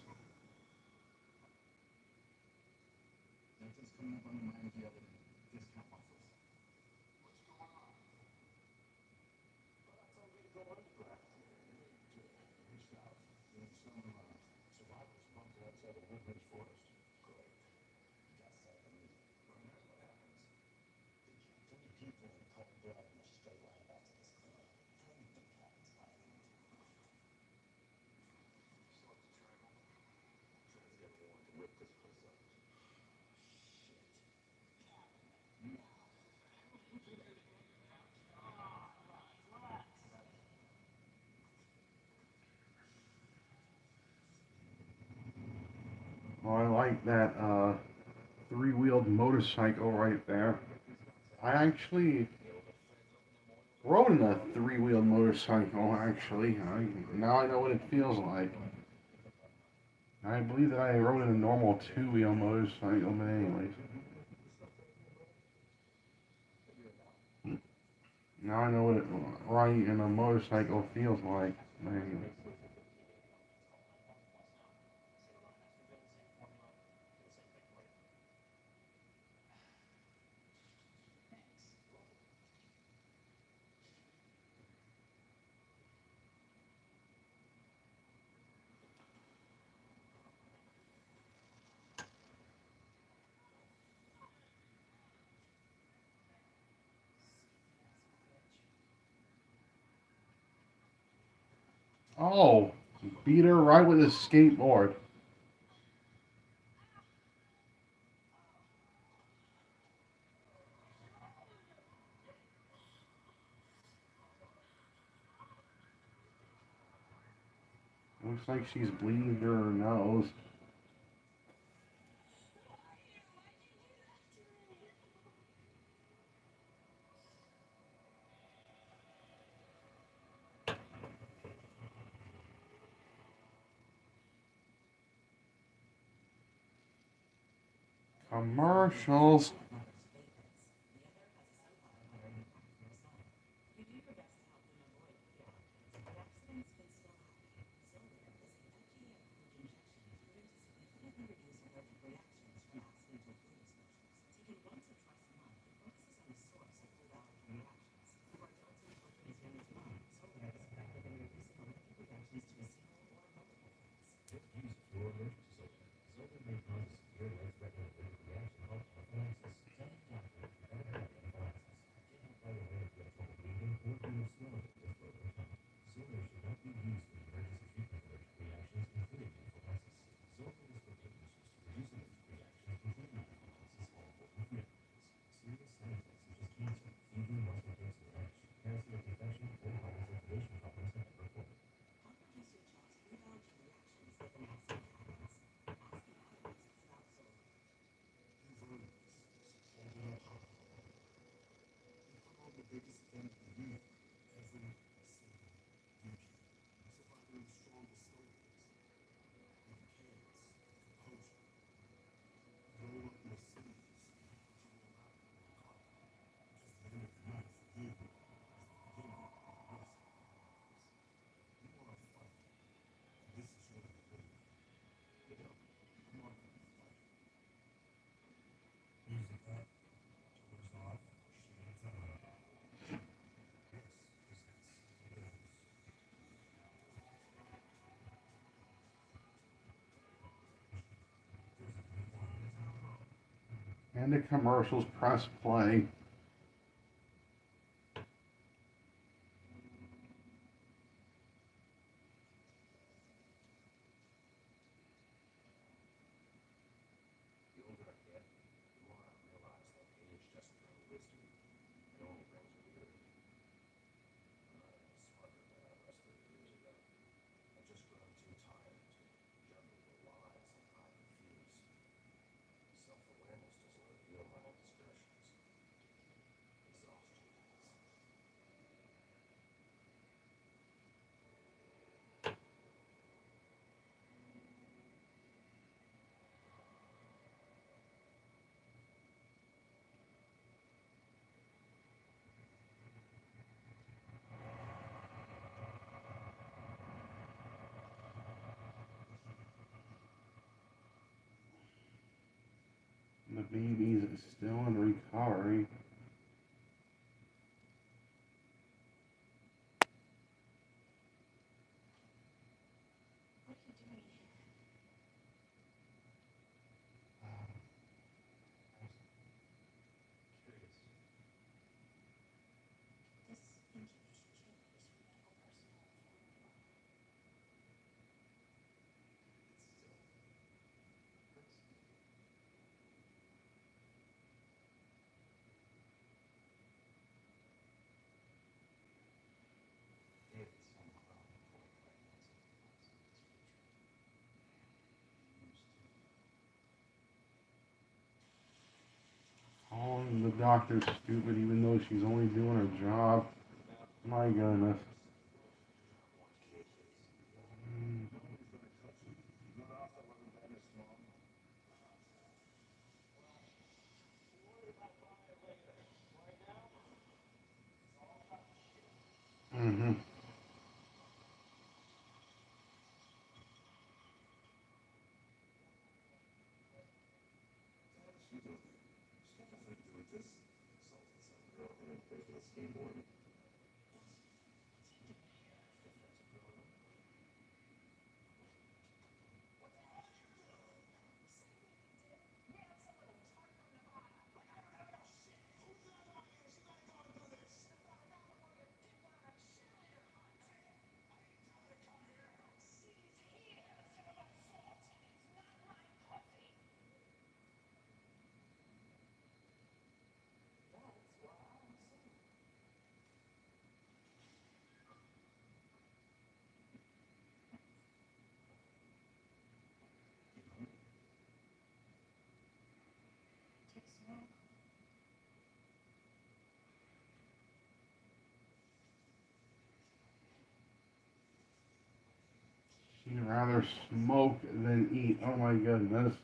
S1: Oh, I like that three-wheeled motorcycle right there. I actually rode in a three-wheeled motorcycle, actually. Now I know what it feels like. I believe that I rode in a normal two-wheel motorcycle, but anyways. Now I know what riding in a motorcycle feels like. Man. Oh, beat her right with his skateboard. Looks Looks like she's bleeding through her nose. Commercials. And the commercials. Press play. The baby's still in recovery. Calling the doctor stupid even though she's only doing her job. My goodness. Mm-hmm. rather smoke than eat. Oh my goodness.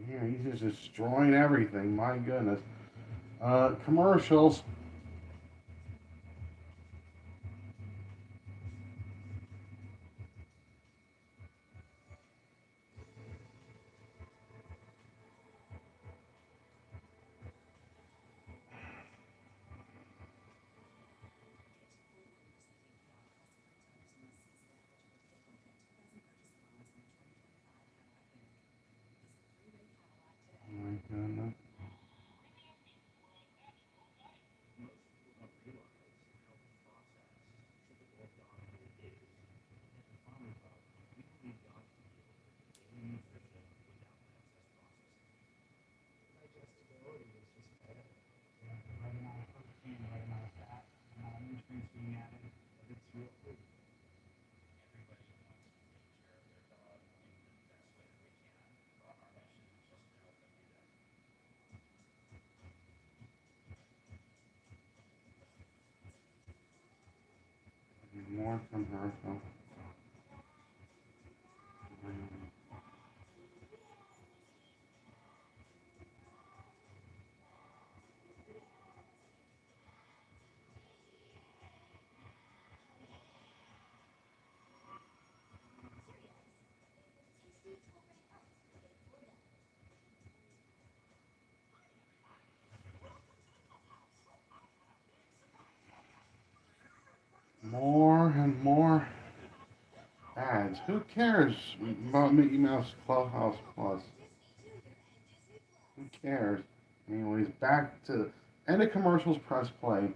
S1: Yeah, he's just destroying everything. My goodness. Commercials. Oh my goodness. More commercial. More and more ads. Who cares about Mickey Mouse Clubhouse Plus? Who cares? Anyways, back to end of commercials. Press play.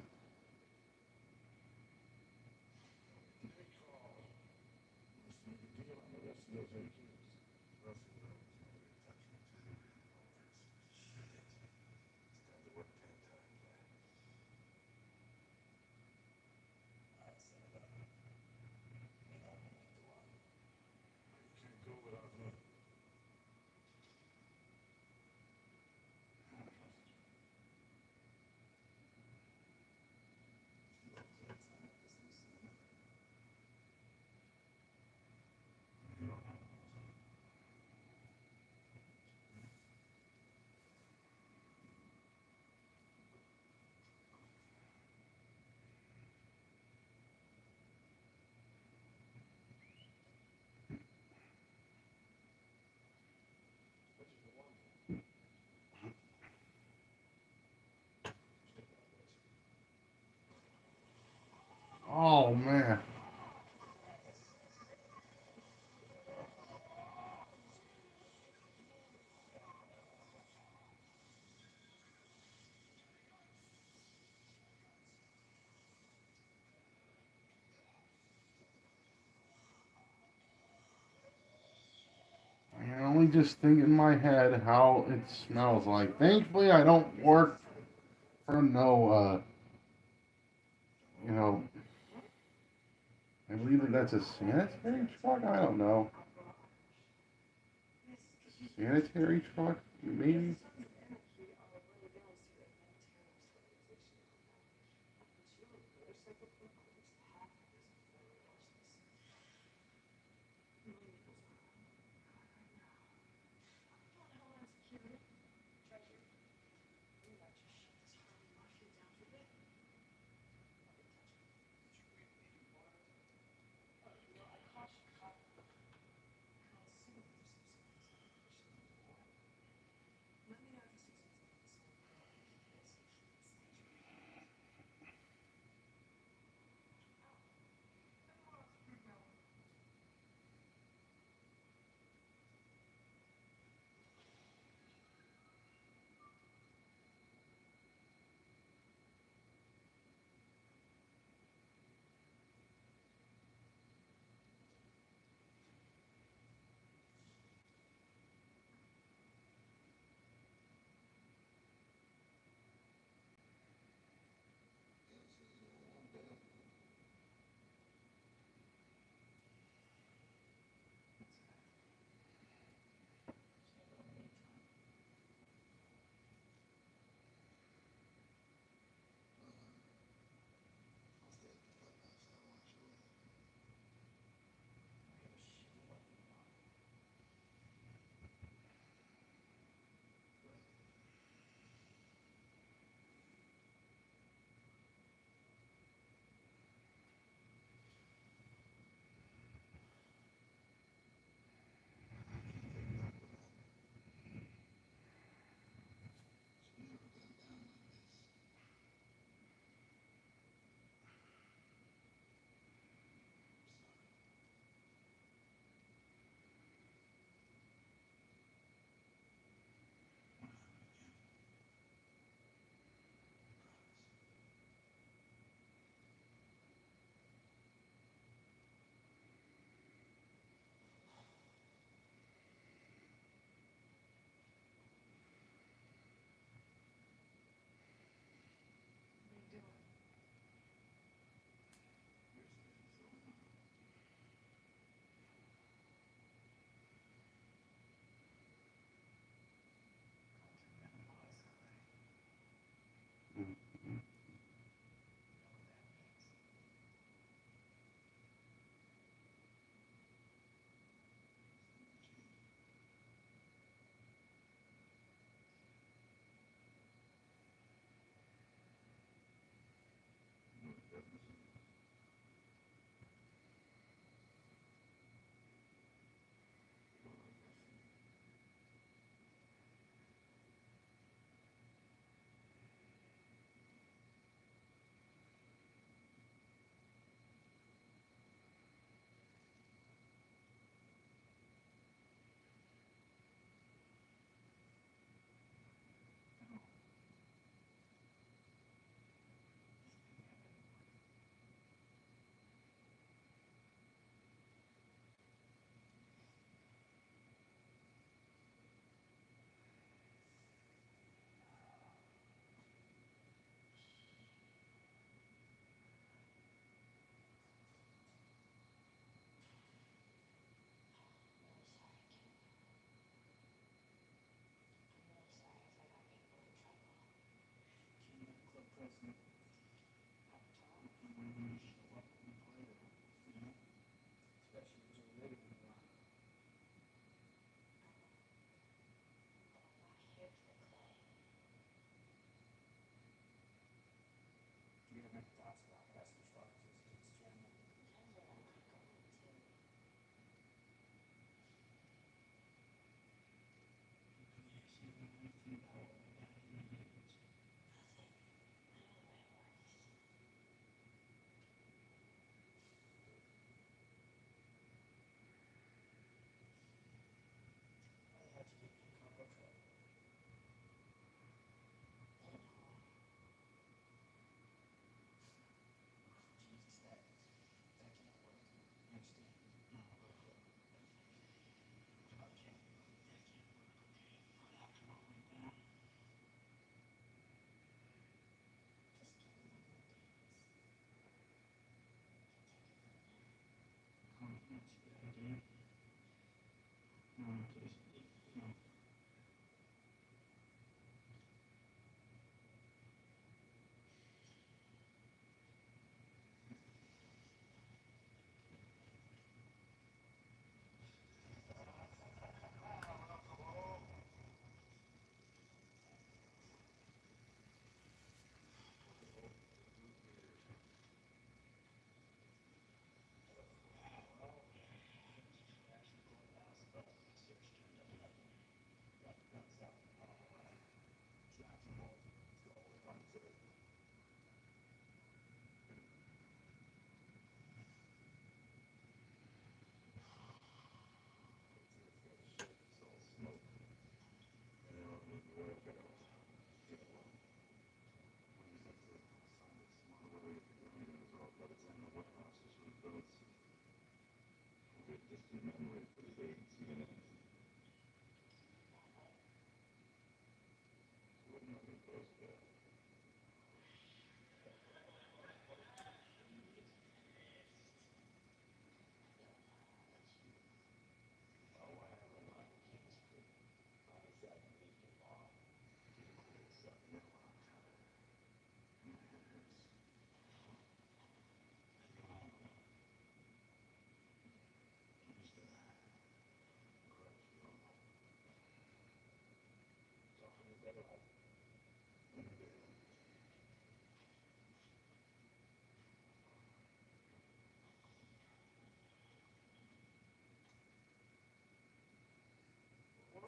S1: Oh man. I can only just think in my head how it smells like. Thankfully, I don't work for no, you know, I believe that that's a sanitary truck. I don't know. Sanitary truck, maybe.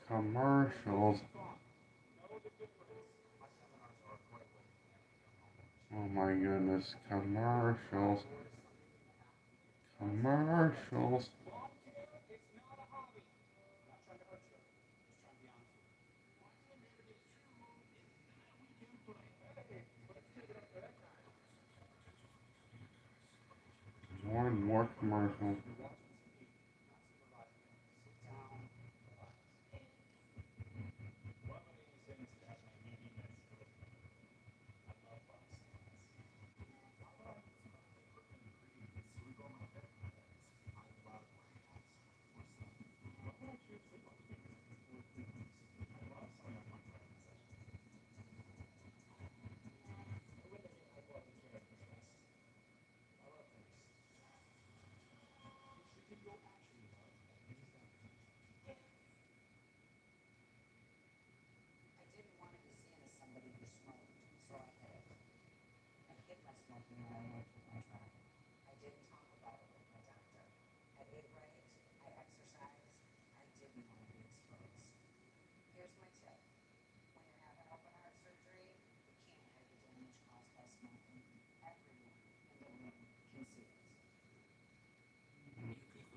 S1: Commercials. Oh my goodness, commercials. Commercials. More and more commercials.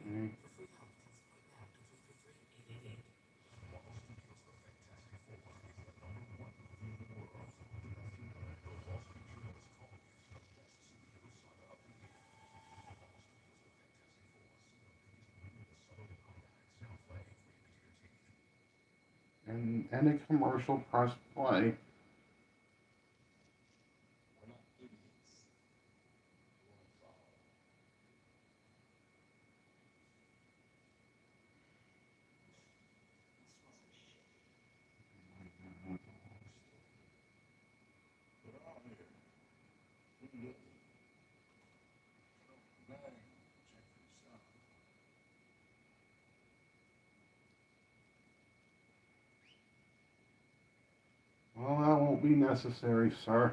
S1: Okay. And a commercial press play. Well, that won't be necessary, sir.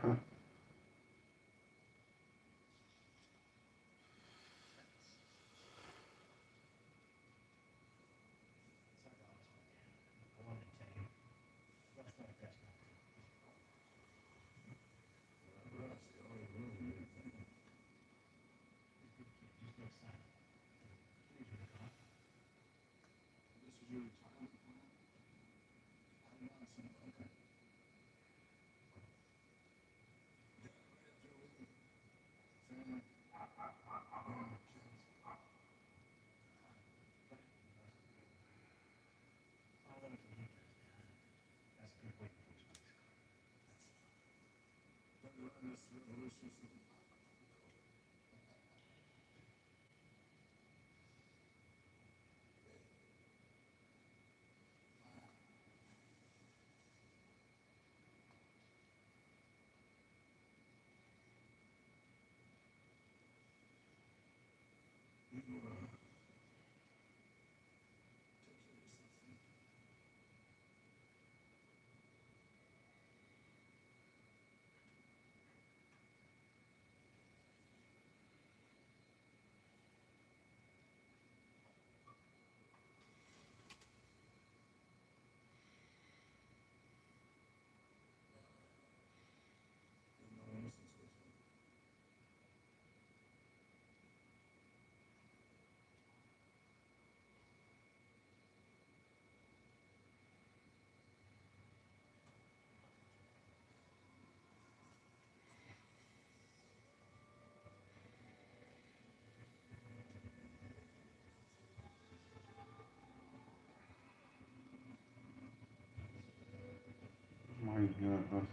S1: My goodness.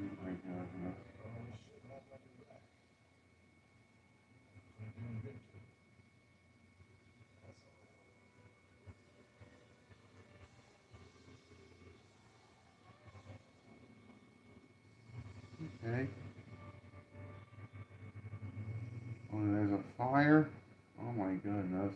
S1: Oh my goodness. Okay. Oh, there's a fire. Oh my goodness.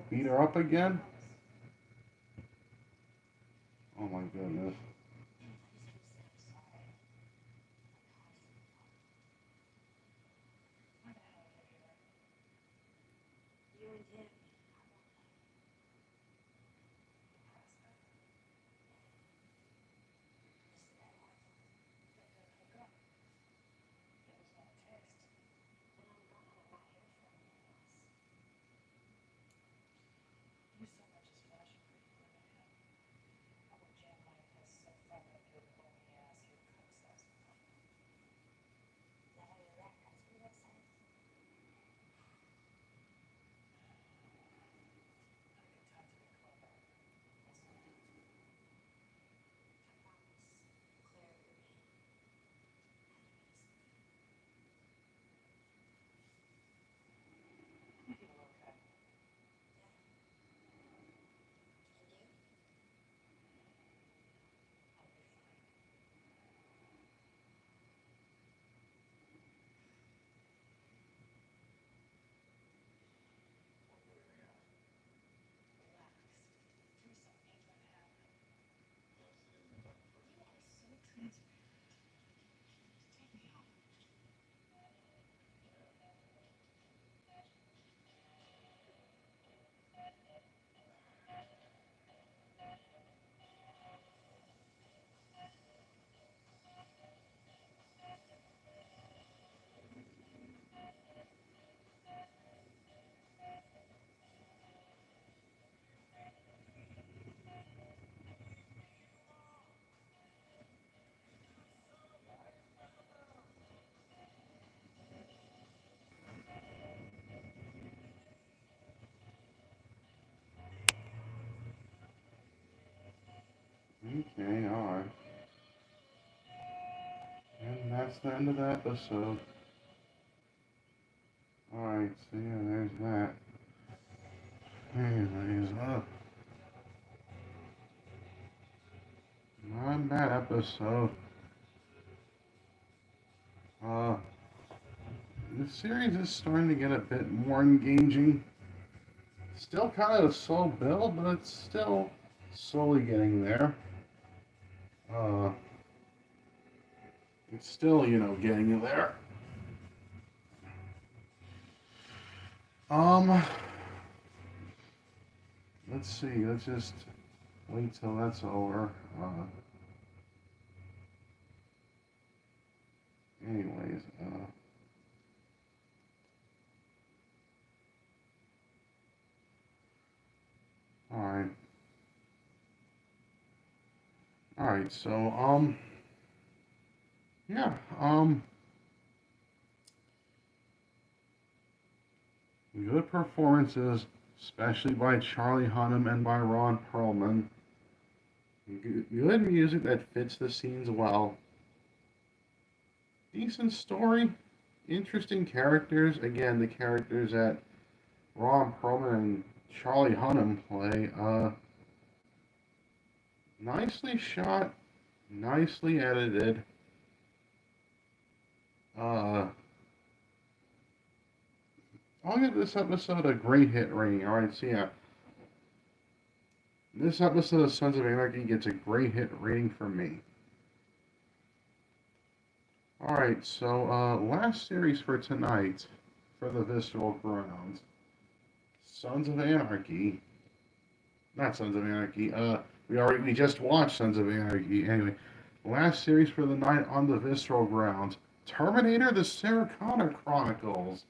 S1: beat her up again? Oh my goodness. Okay, alright. And that's the end of the episode. Alright, so yeah, there's that. Anyways, not a bad episode. Uh, the series is starting to get a bit more engaging. Still kind of a slow build, but it's still slowly getting there. Uh, it's still, getting you there. Um, let's see. Let's just wait till that's over. Anyways, all right. All right. So, yeah. Good performances, especially by Charlie Hunnam and by Ron Perlman. Good music that fits the scenes well. Decent story, interesting characters. Again, the characters that Ron Perlman and Charlie Hunnam play. Nicely shot, nicely edited. Uh, I'll give this episode a great hit rating. All right, so yeah, this episode of Sons of Anarchy gets a great hit rating from me. All right, so last series for tonight for the Visceral Grounds, Sons of Anarchy. Not Sons of Anarchy. We just watched Sons of Anarchy. Anyway, last series for the night on the Visceral Grounds, Terminator: The Sarah Connor Chronicles.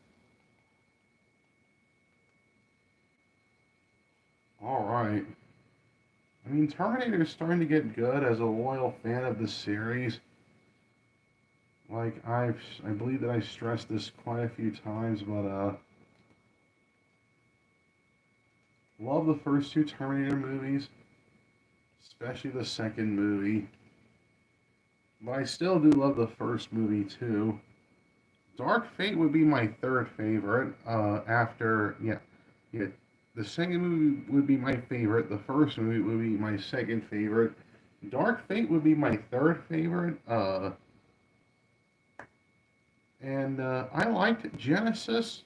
S1: All right. I mean, Terminator is starting to get good as a loyal fan of the series. Like I believe that I stressed this quite a few times, but love the first two Terminator movies, especially the second movie. But I still do love the first movie too. Dark Fate would be my third favorite. After yeah, the second movie would be my favorite. The first movie would be my second favorite. Dark Fate would be my third favorite. And I liked Genesis.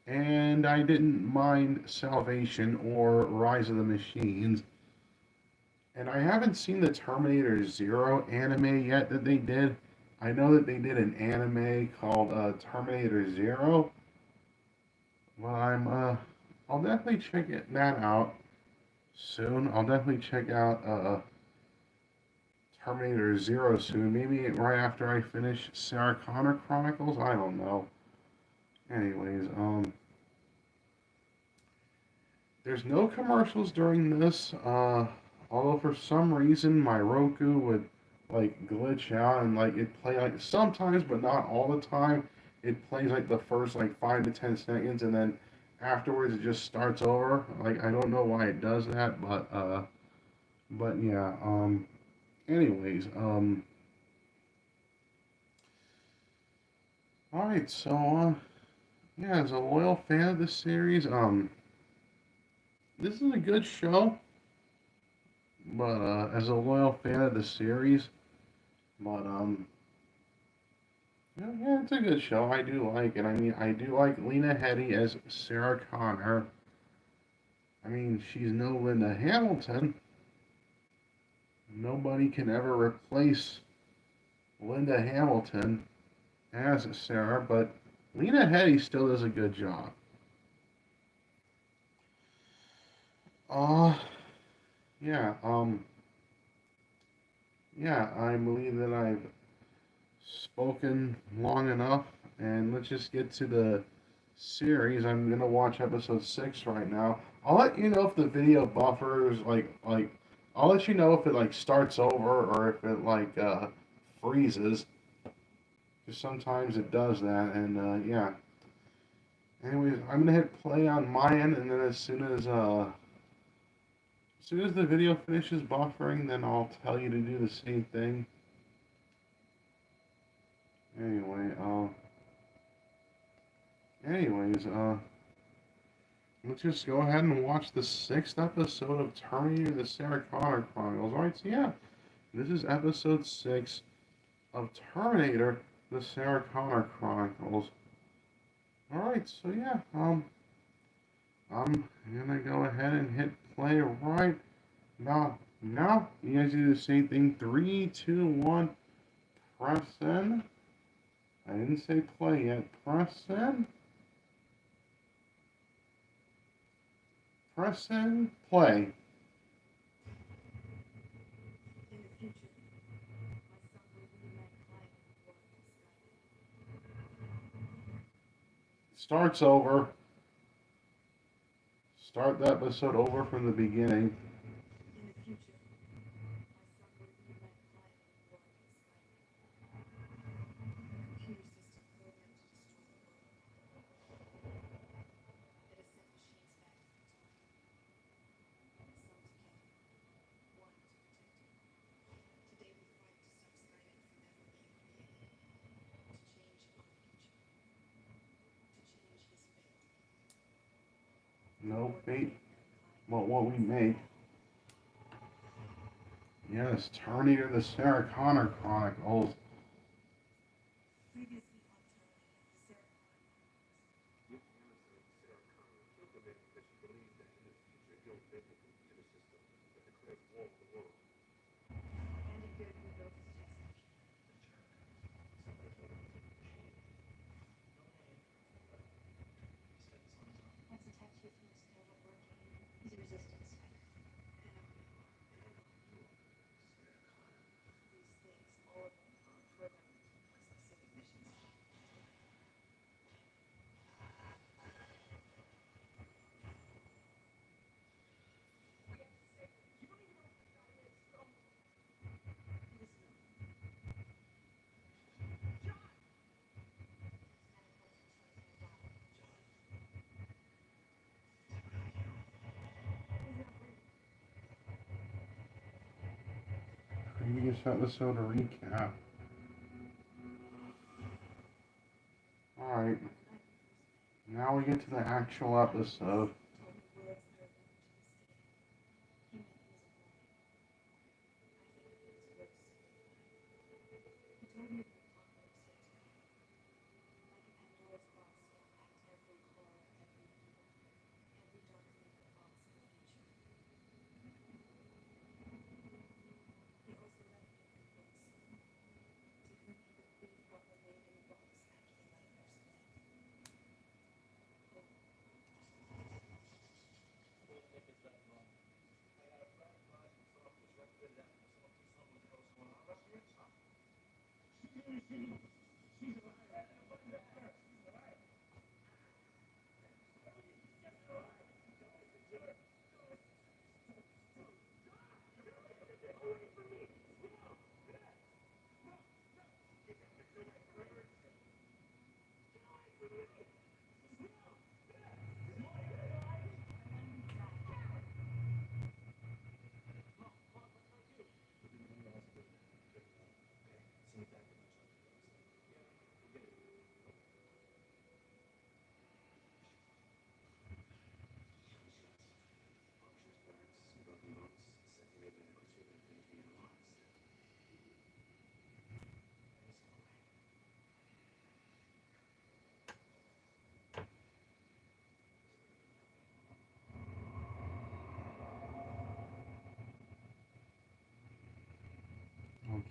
S1: and I didn't mind Salvation or Rise of the Machines. And I haven't seen the Terminator Zero anime yet that they did. I know that they did an anime called Terminator Zero. Well, I'll definitely that out soon. I'll definitely check out Terminator Zero soon. Maybe right after I finish Sarah Connor Chronicles. I don't know. Anyways, there's no commercials during this. Although for some reason my Roku would like glitch out and like it play like sometimes, but not all the time. It plays like the first like 5 to 10 seconds, and then afterwards it just starts over. Like I don't know why it does that, but yeah. Anyways, all right. So yeah, as a loyal fan of the series, this is a good show. But as a loyal fan of the series, but yeah, yeah, it's a good show. I do like it. I mean, I do like Lena Headey as Sarah Connor. I mean, she's no Linda Hamilton. Nobody can ever replace Linda Hamilton as Sarah, but Lena Headey still does a good job. Uh, yeah, yeah, I believe that I've spoken long enough, and let's just get to the series. I'm gonna watch episode 6 right now. I'll let you know if the video buffers like I'll let you know if it like starts over or if it like freezes. Because sometimes it does that, and yeah. Anyways, I'm gonna hit play on my end, and then as soon as the video finishes buffering, then I'll tell you to do the same thing. Anyway, anyways, let's just go ahead and watch the 6th episode of Terminator: The Sarah Connor Chronicles. All right, so yeah, this is episode 6 of Terminator: The Sarah Connor Chronicles. All right, so yeah, I'm gonna go ahead and hit play right now. Now you guys do the same thing. 3, 2, 1, press in. I didn't say play yet. Press in. Press in. Play. Starts over. Start the episode over from the beginning. No fate, but what we make. Yes, Terminator: The Sarah Connor Chronicles. Previous episode recap. Alright, now we get to the actual episode.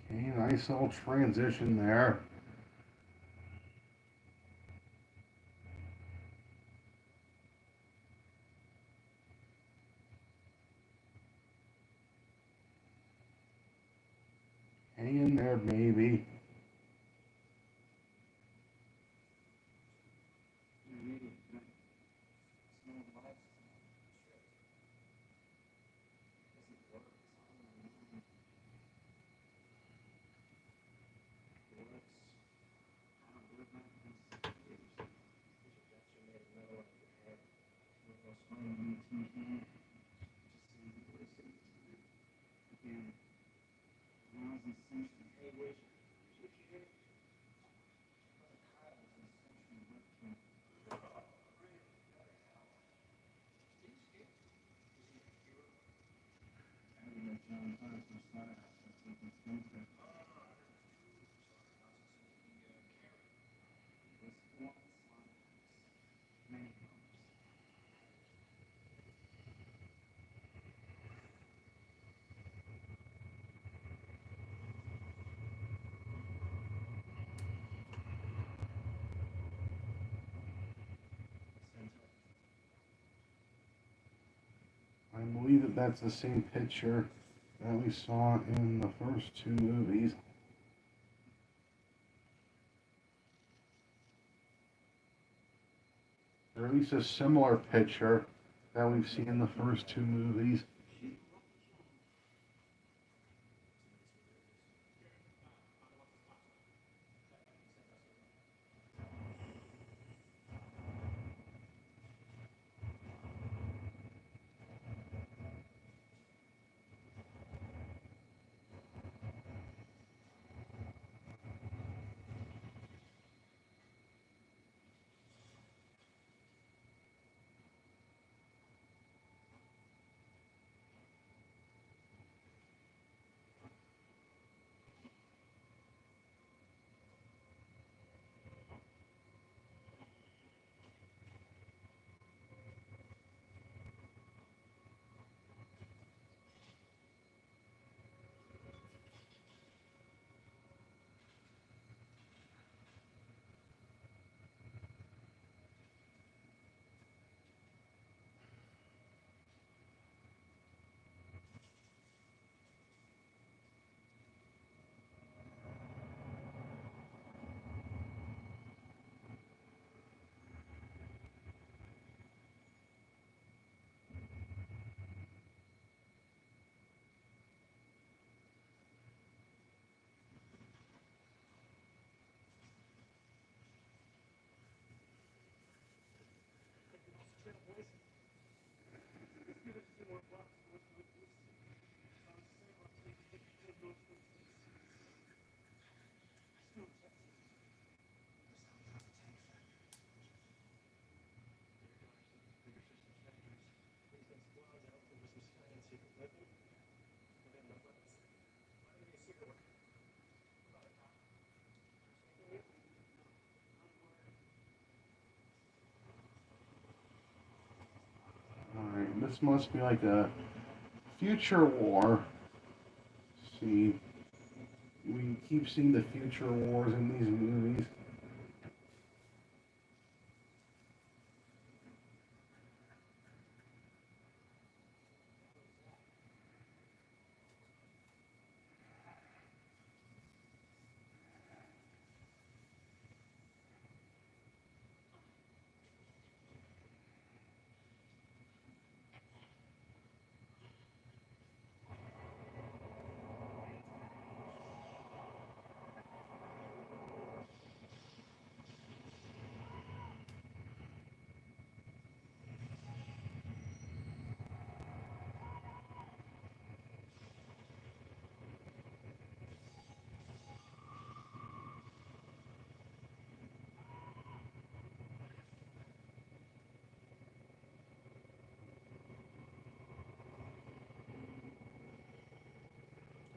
S1: Okay, nice little transition there. Hang in there, baby. I believe that that's the same picture that we saw in the first two movies. Or at least a similar picture that we've seen in the first two movies. Alright, this must be like a future war. See, we keep seeing the future wars in these movies.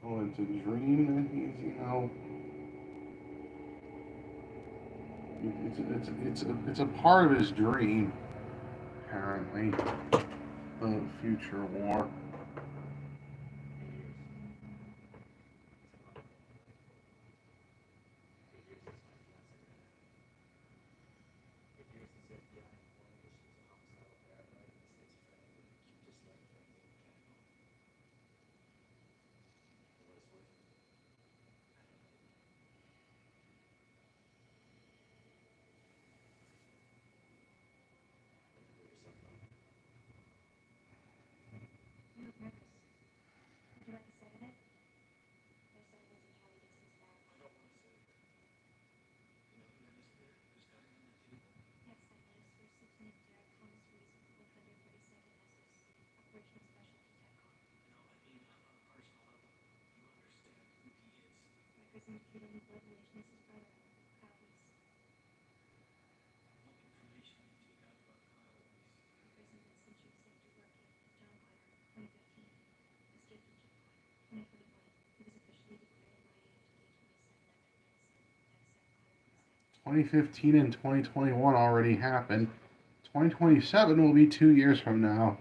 S1: Well, it's a dream that he's, it's a part of his dream, apparently. The future war. 2015 and 2021 already happened. 2027 will be 2 years from now.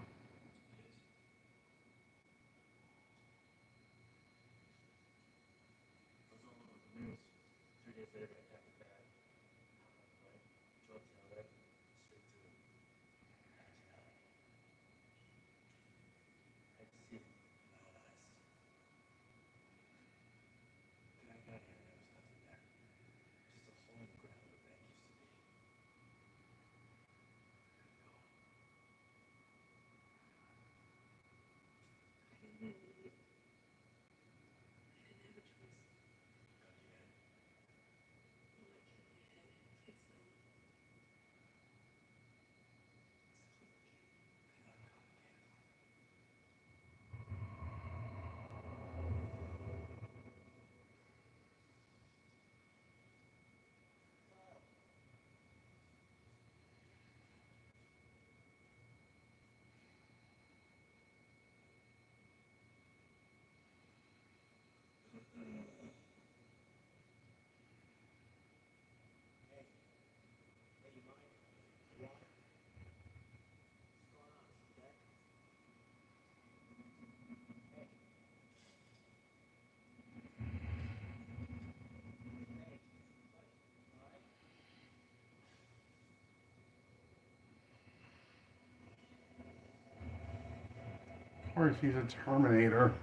S1: Of course, he's a Terminator.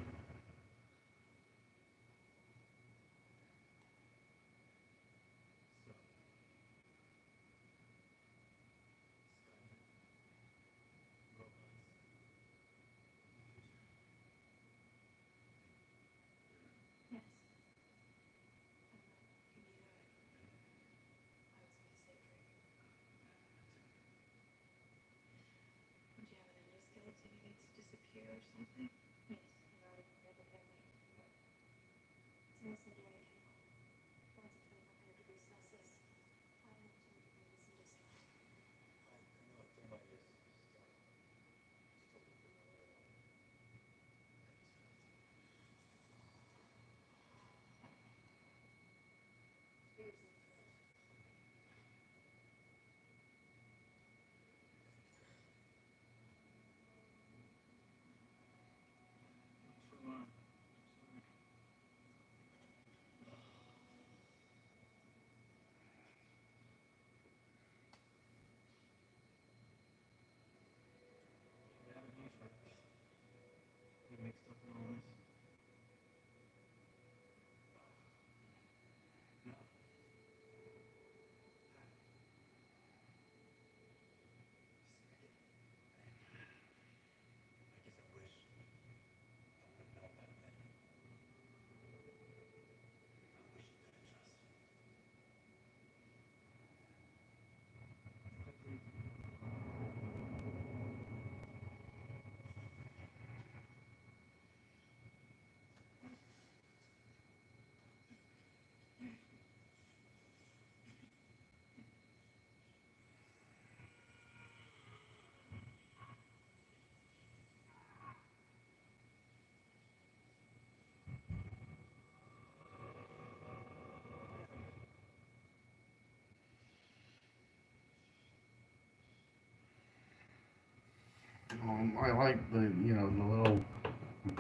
S1: I like the the little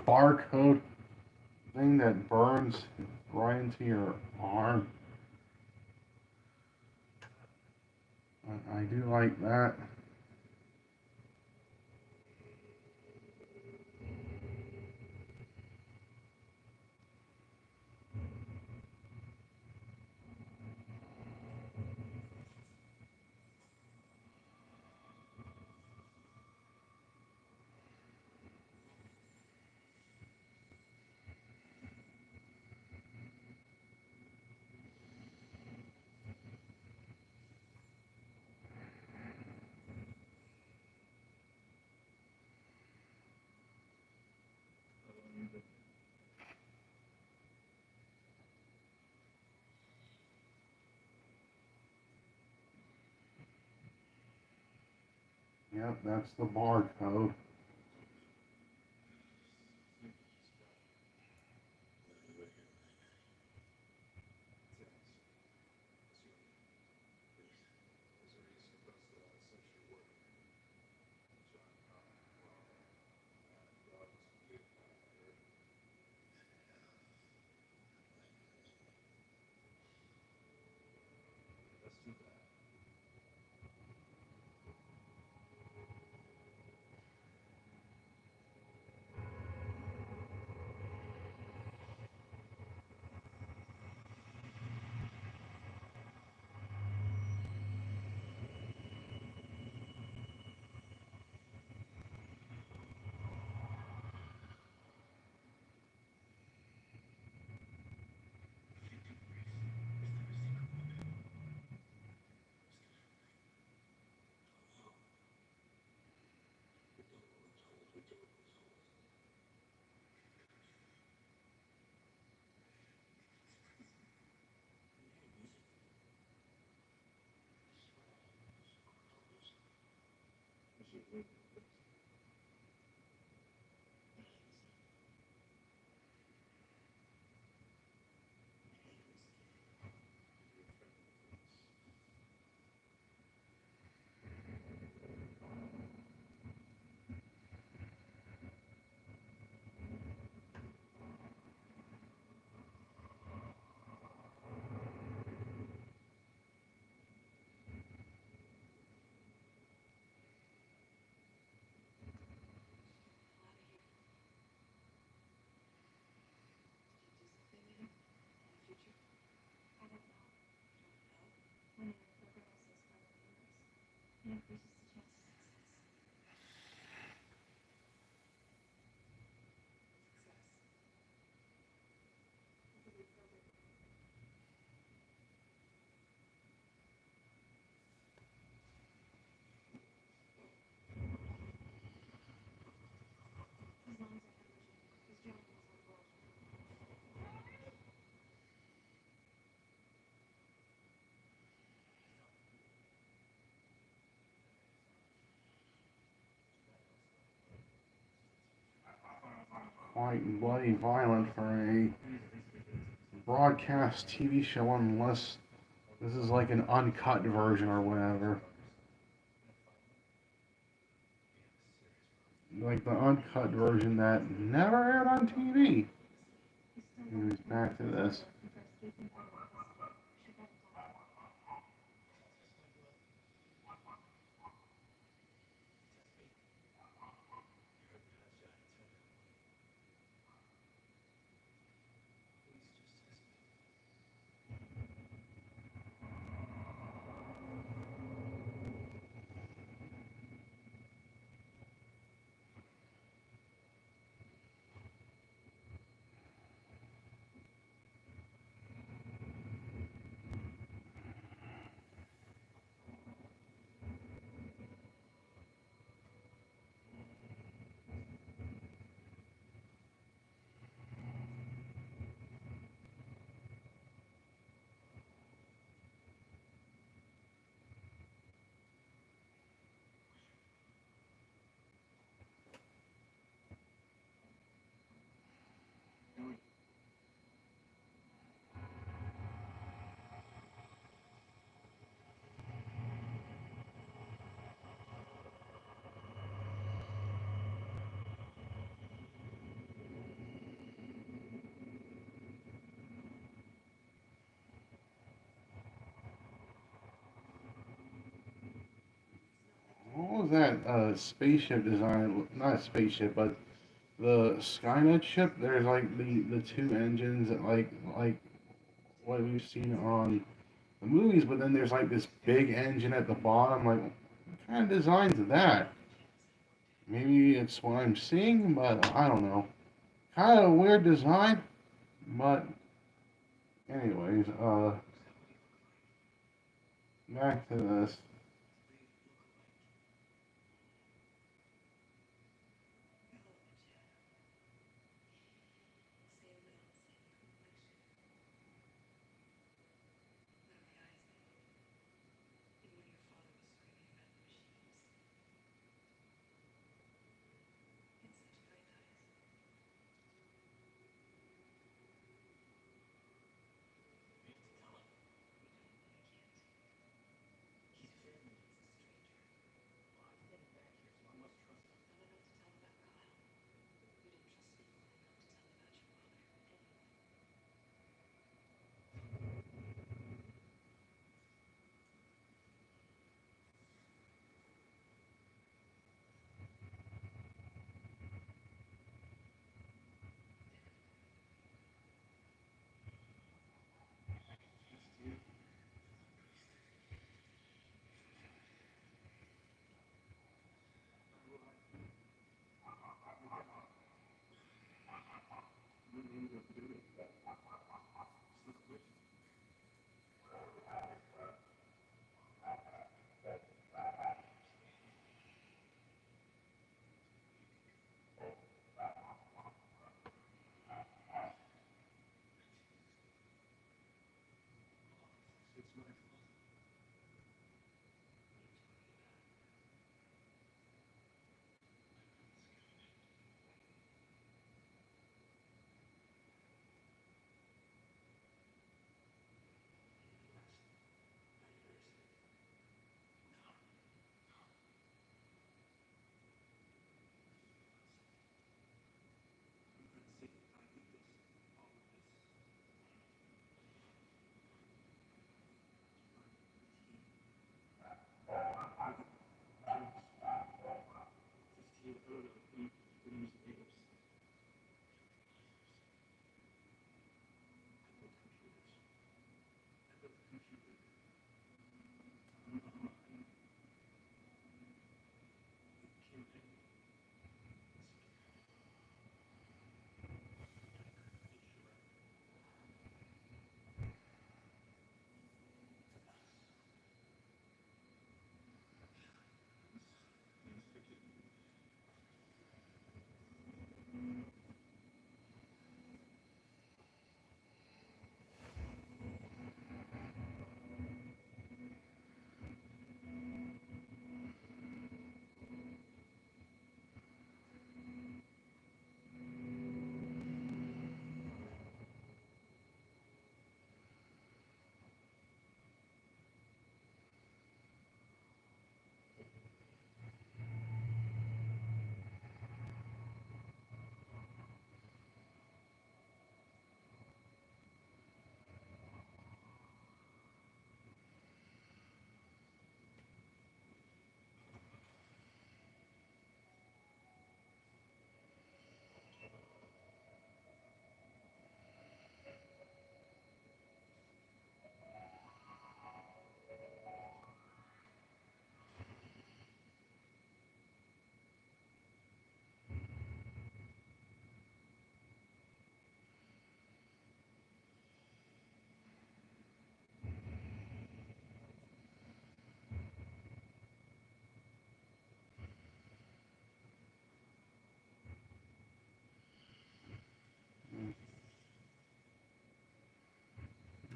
S1: barcode thing that burns right into your arm. I do like that. Yep, that's the barcode. Quite bloody violent for a broadcast TV show, unless this is like an uncut version or whatever. Like the uncut version that never aired on TV. Anyways, back to this. was that spaceship design? Not a spaceship, but the Skynet ship. There's like the two engines that like what we've seen on the movies, but then there's like this big engine at the bottom. Like, what kind of design's that? Maybe it's what I'm seeing, but I don't know. Kind of a weird design, but anyways, back to this.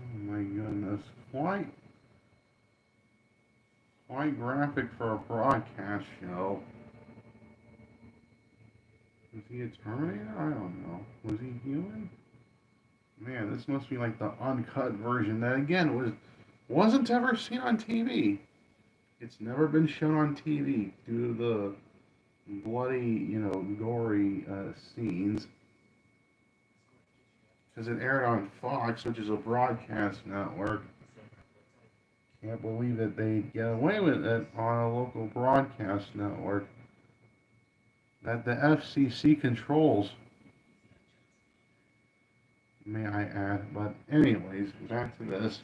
S1: Oh my goodness, quite graphic for a broadcast show. Was he a Terminator? I don't know. Was he human? Man, this must be like the uncut version that again wasn't ever seen on TV. It's never been shown on TV due to the bloody, gory scenes. Because it aired on Fox, which is a broadcast network. Can't believe that they get away with it on a local broadcast network that the FCC controls, may I add. But anyways, back to this.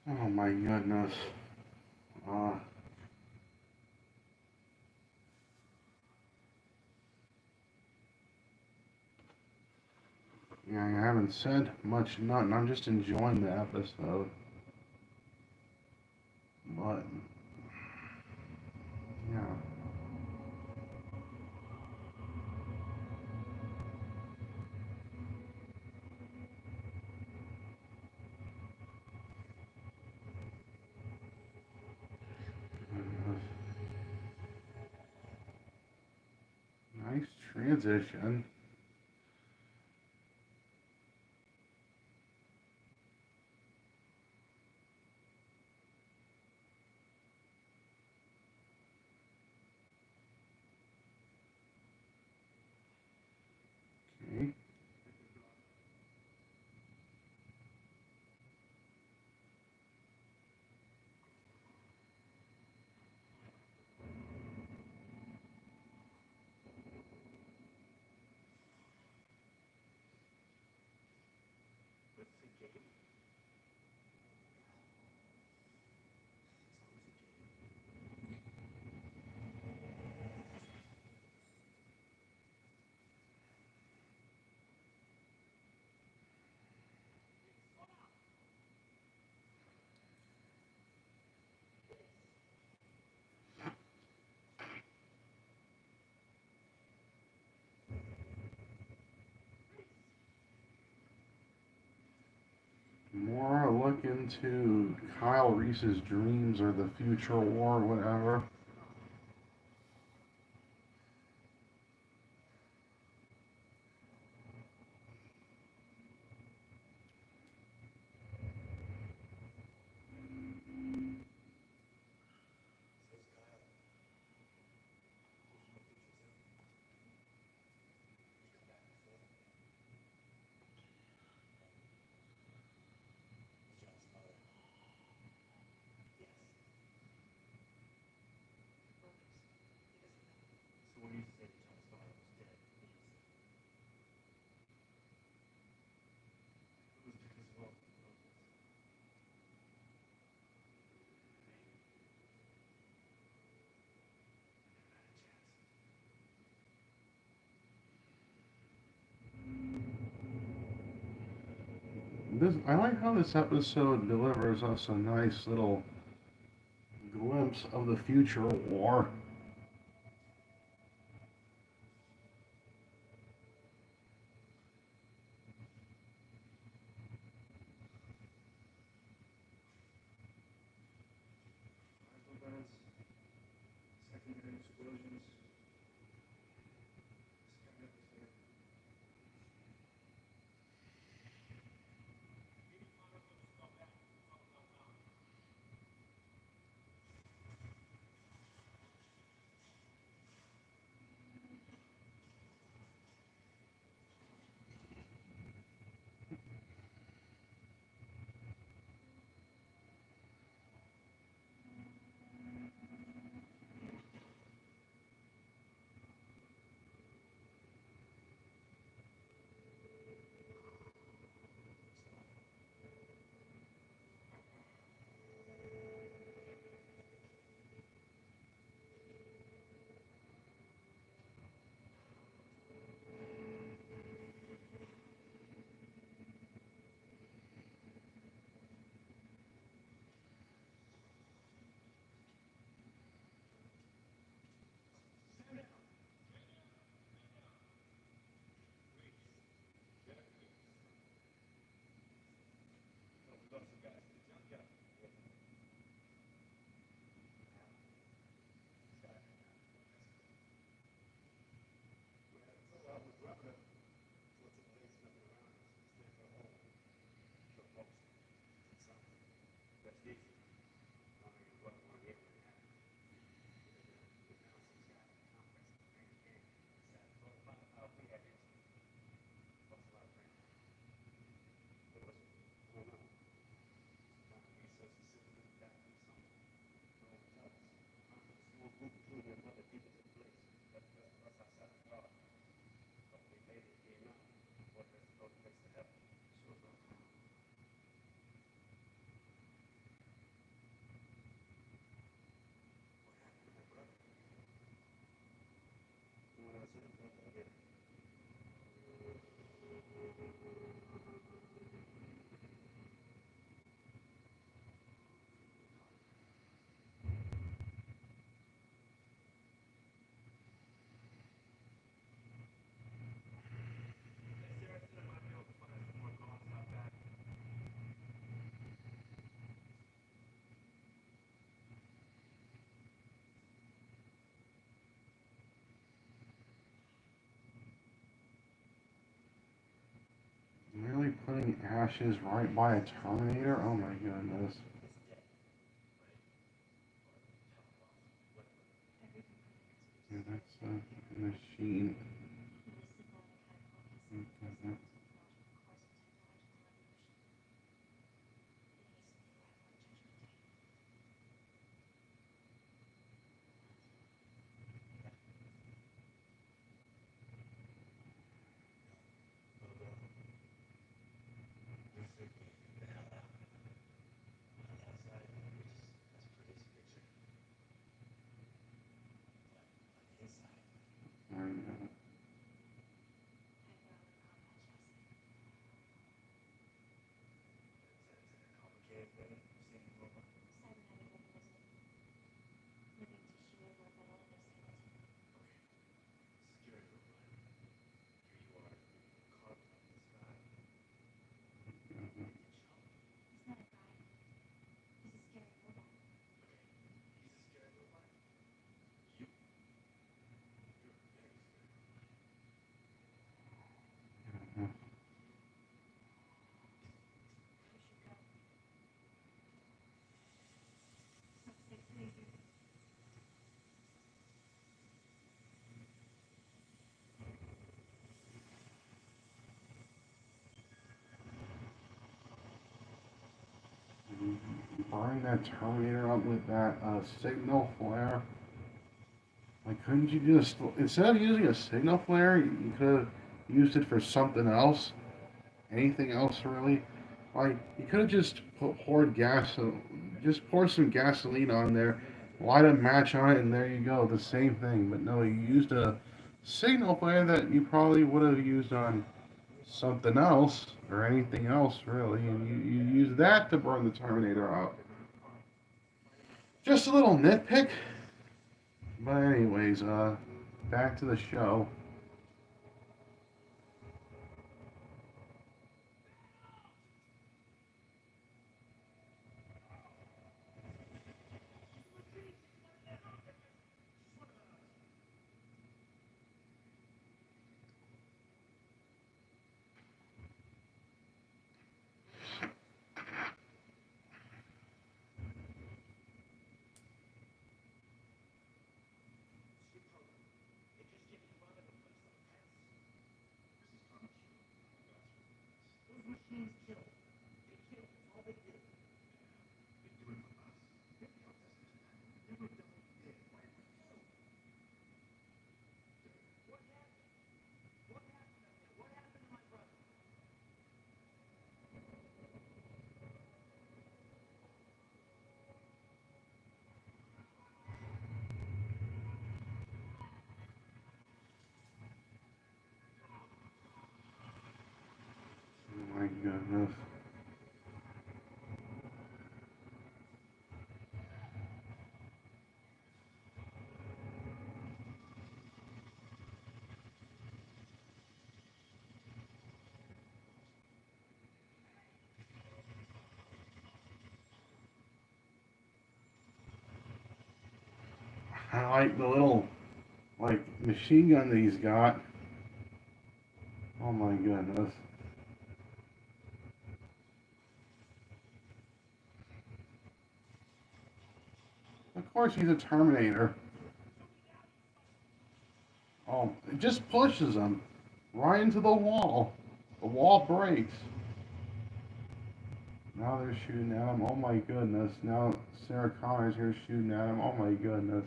S1: Oh my goodness. Uh, yeah, I haven't said much, nothing. I'm just enjoying the episode. But, yeah. Nice transition. Okay. More a look into Kyle Reese's dreams or the future war, whatever. This I like how this episode delivers us a nice little glimpse of the future war. Really putting ashes right by a Terminator? Oh my goodness. Yeah, that's a machine. Mhm. Right. Burn that Terminator up with that signal flare. Like, couldn't you just, instead of using a signal flare, you could have used it for something else? Anything else, really? Like, you could have just poured gas, just pour some gasoline on there, light a match on it, and there you go, the same thing. But no, you used a signal flare that you probably would have used on something else, or anything else, really, and you use that to burn the Terminator out. Just a little nitpick. But anyways, back to the show. Oh my goodness. I like the little, like, machine gun that he's got. Oh my goodness. Of course he's a Terminator. Oh, it just pushes him right into the wall. The wall breaks. Now they're shooting at him. Oh my goodness. Now Sarah Connor's here shooting at him. Oh my goodness.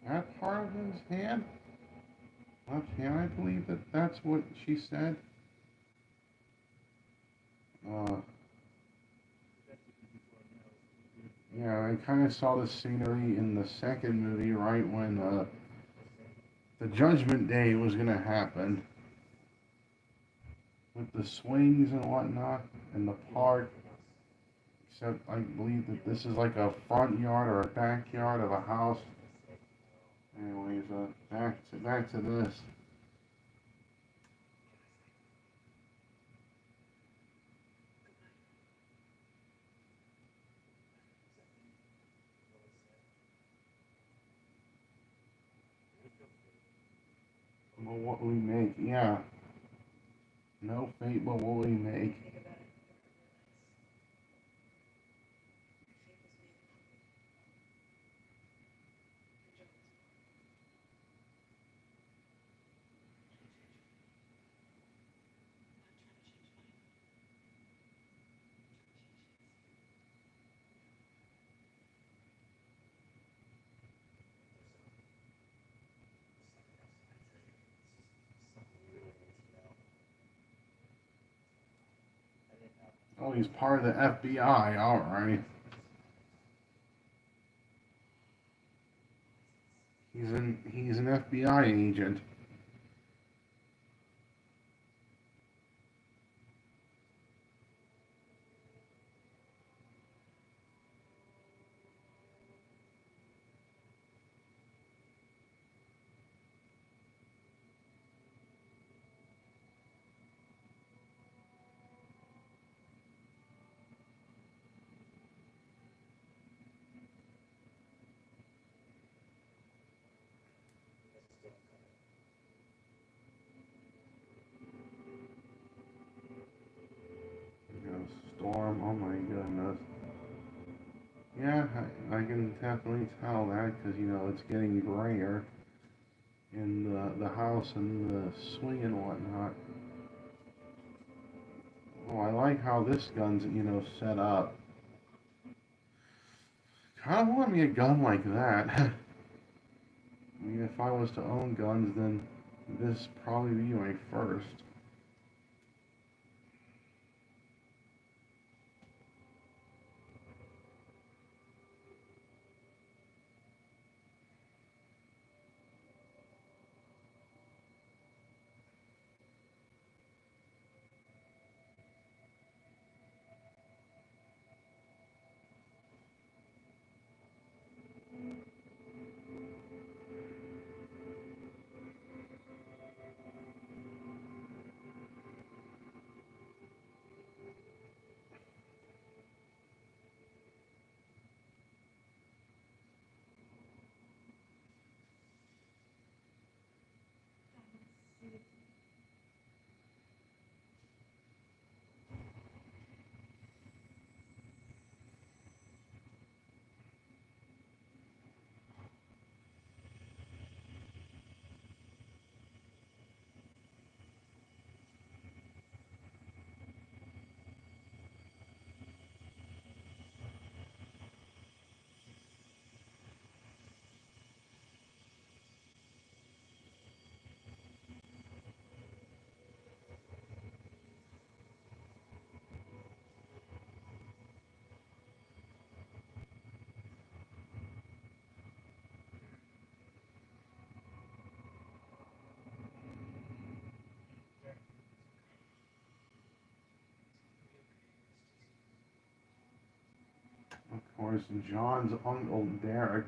S1: That part of his hand? Left hand, I believe that's what she said. Uh, yeah, I kind of saw the scenery in the second movie, right when the Judgment Day was gonna happen with the swings and whatnot in the park. Except I believe that this is like a front yard or a backyard of a house. Anyways, back to this. Well, what we make, yeah. No fate, but what we make. Oh, he's part of the FBI. All right. He's an FBI agent. You know, Storm. Oh my goodness. Yeah, I can definitely tell that because it's getting grayer in the house and the swing and whatnot. Oh, I like how this gun's set up. Kind of want me a gun like that. I mean, if I was to own guns, then this probably be my first. Of course, John's uncle Derek.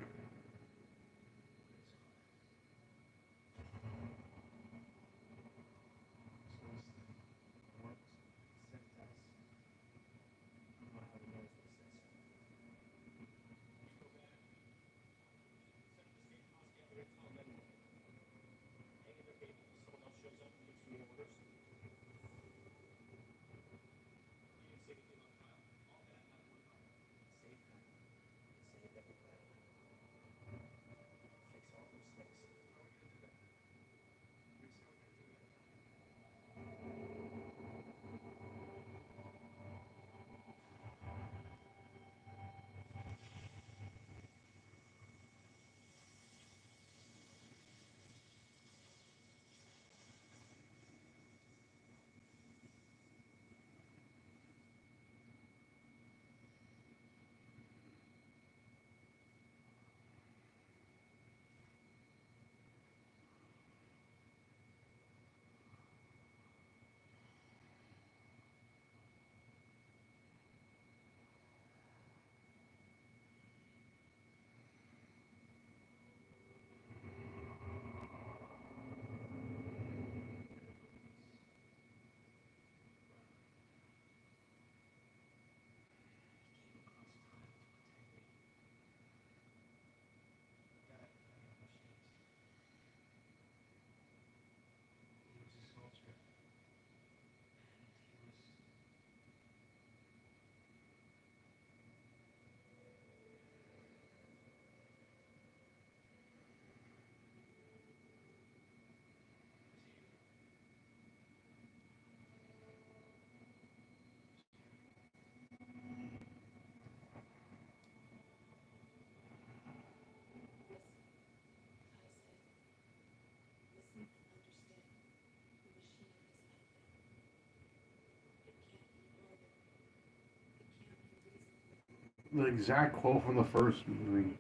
S1: the exact quote from the first movie.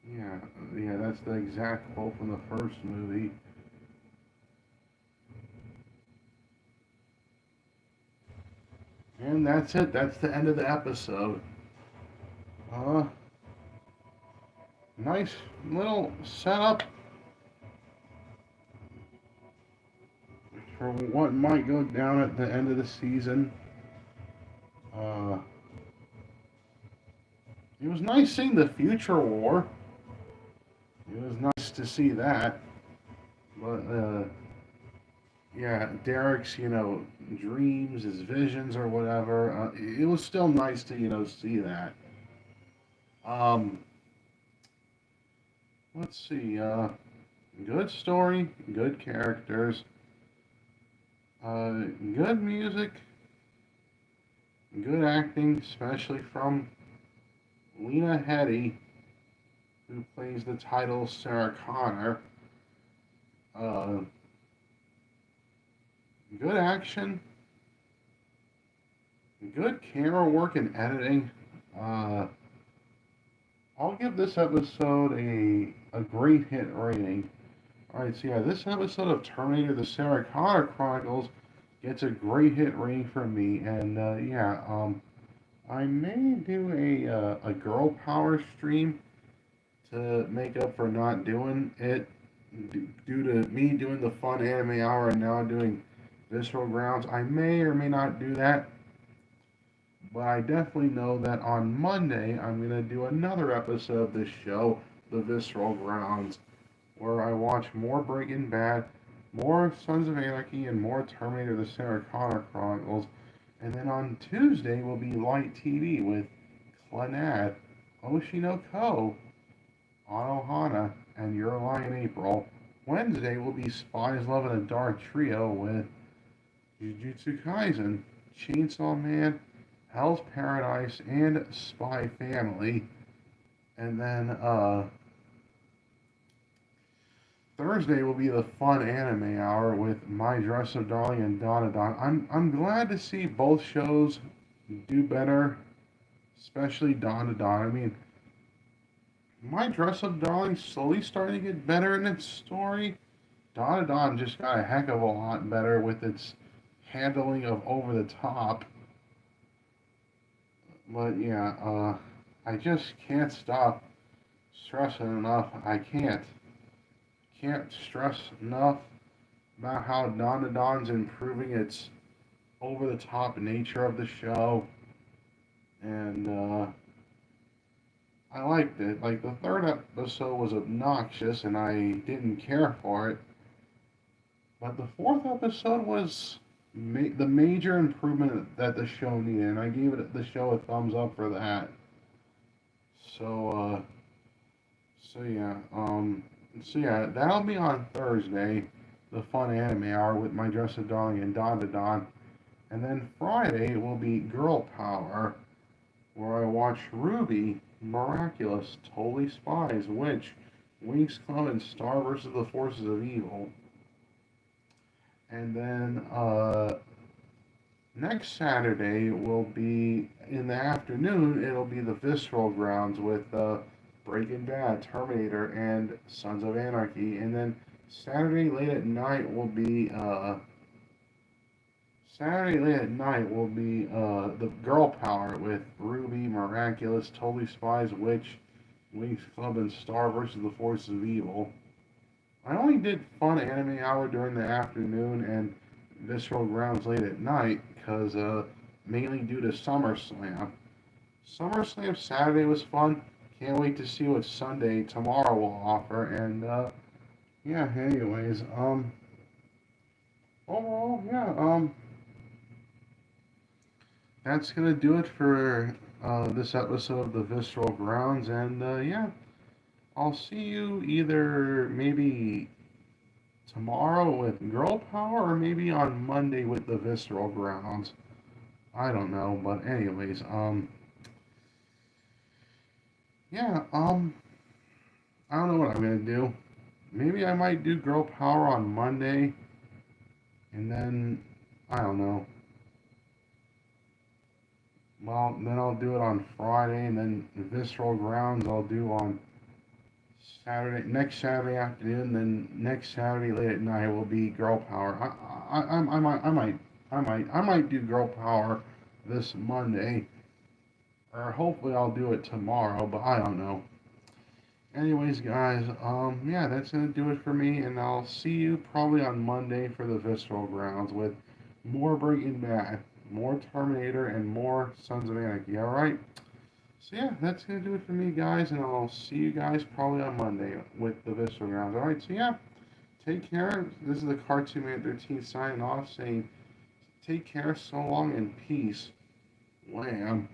S1: Yeah, yeah, that's the exact quote from the first movie. And that's it. That's the end of the episode. Uh, nice little setup for what might go down at the end of the season. Uh, it was nice seeing the future war. It was nice to see that. But, yeah, Derek's, dreams, his visions or whatever, it was still nice to, see that. Um, let's see, good story, good characters, good music, good acting, especially from Lena Headey, who plays the title Sarah Connor. Uh, good action, good camera work and editing. Uh, I'll give this episode a great hit rating. Alright, so yeah, this episode of Terminator the Sarah Connor Chronicles gets a great hit rating from me, and I may do a girl power stream to make up for not doing it due to me doing the fun anime hour and now doing Visceral Grounds. I may or may not do that, but I definitely know that on Monday I'm going to do another episode of this show, The Visceral Grounds, where I watch more Breaking Bad, more Sons of Anarchy, and more Terminator the Sarah Connor Chronicles. And then on Tuesday will be Light TV with Clannad, Oshinoko, Anohana, and Your Lie in April. Wednesday will be Spies, Love, and a Dark Trio with Jujutsu Kaisen, Chainsaw Man, Hell's Paradise, and Spy Family. And then Thursday will be the fun anime hour with My Dress Up Darling and Don. I'm glad to see both shows do better, especially Don. I mean, My Dress Up Darling slowly starting to get better in its story. Don just got a heck of a lot better with its handling of over the top. But yeah, I just can't stop stressing enough. I can't stress enough about how Don's improving its over the top nature of the show. And I liked it. Like, the third episode was obnoxious and I didn't care for it. But the fourth episode was the major improvement that the show needed, and I gave the show a thumbs up for that. So, so yeah, that'll be on Thursday, the fun anime hour with My Dress Up Darling and Don. And then Friday will be Girl Power, where I watch Ruby, Miraculous, Totally Spies, Witch, Winx Club, and Star versus the Forces of Evil. And then next Saturday will be in the afternoon. It'll be the Visceral Grounds with Breaking Bad, Terminator, and Sons of Anarchy. And then Saturday late at night will be the Girl Power with Ruby, Miraculous, Totally Spies, Witch, Winx Club, and Star versus the Forces of Evil. I only did fun anime hour during the afternoon and Visceral Grounds late at night because mainly due to SummerSlam. SummerSlam Saturday was fun. Can't wait to see what Sunday tomorrow will offer. And yeah, anyways, overall, yeah, that's gonna do it for this episode of the Visceral Grounds. And yeah, I'll see you either maybe tomorrow with Girl Power or maybe on Monday with the Visceral Grounds. I don't know, but anyways, yeah, I don't know what I'm gonna do. maybe I might do Girl Power on Monday, and then I don't know. Well, then I'll do it on Friday, and then Visceral Grounds I'll do on next Saturday afternoon. Then next Saturday late at night will be Girl Power. I might do Girl Power this Monday, or hopefully I'll do it tomorrow, but I don't know. Anyways, guys, yeah, that's gonna do it for me, and I'll see you probably on Monday for the Visceral Grounds with more Breaking Bad, more Terminator, and more Sons of Anarchy. All right. So yeah, that's gonna do it for me, guys, and I'll see you guys probably on Monday with the Visceral Grounds. All right. So yeah, take care. This is the Cartoon Man 13 signing off, saying take care, so long, and peace. Lamb.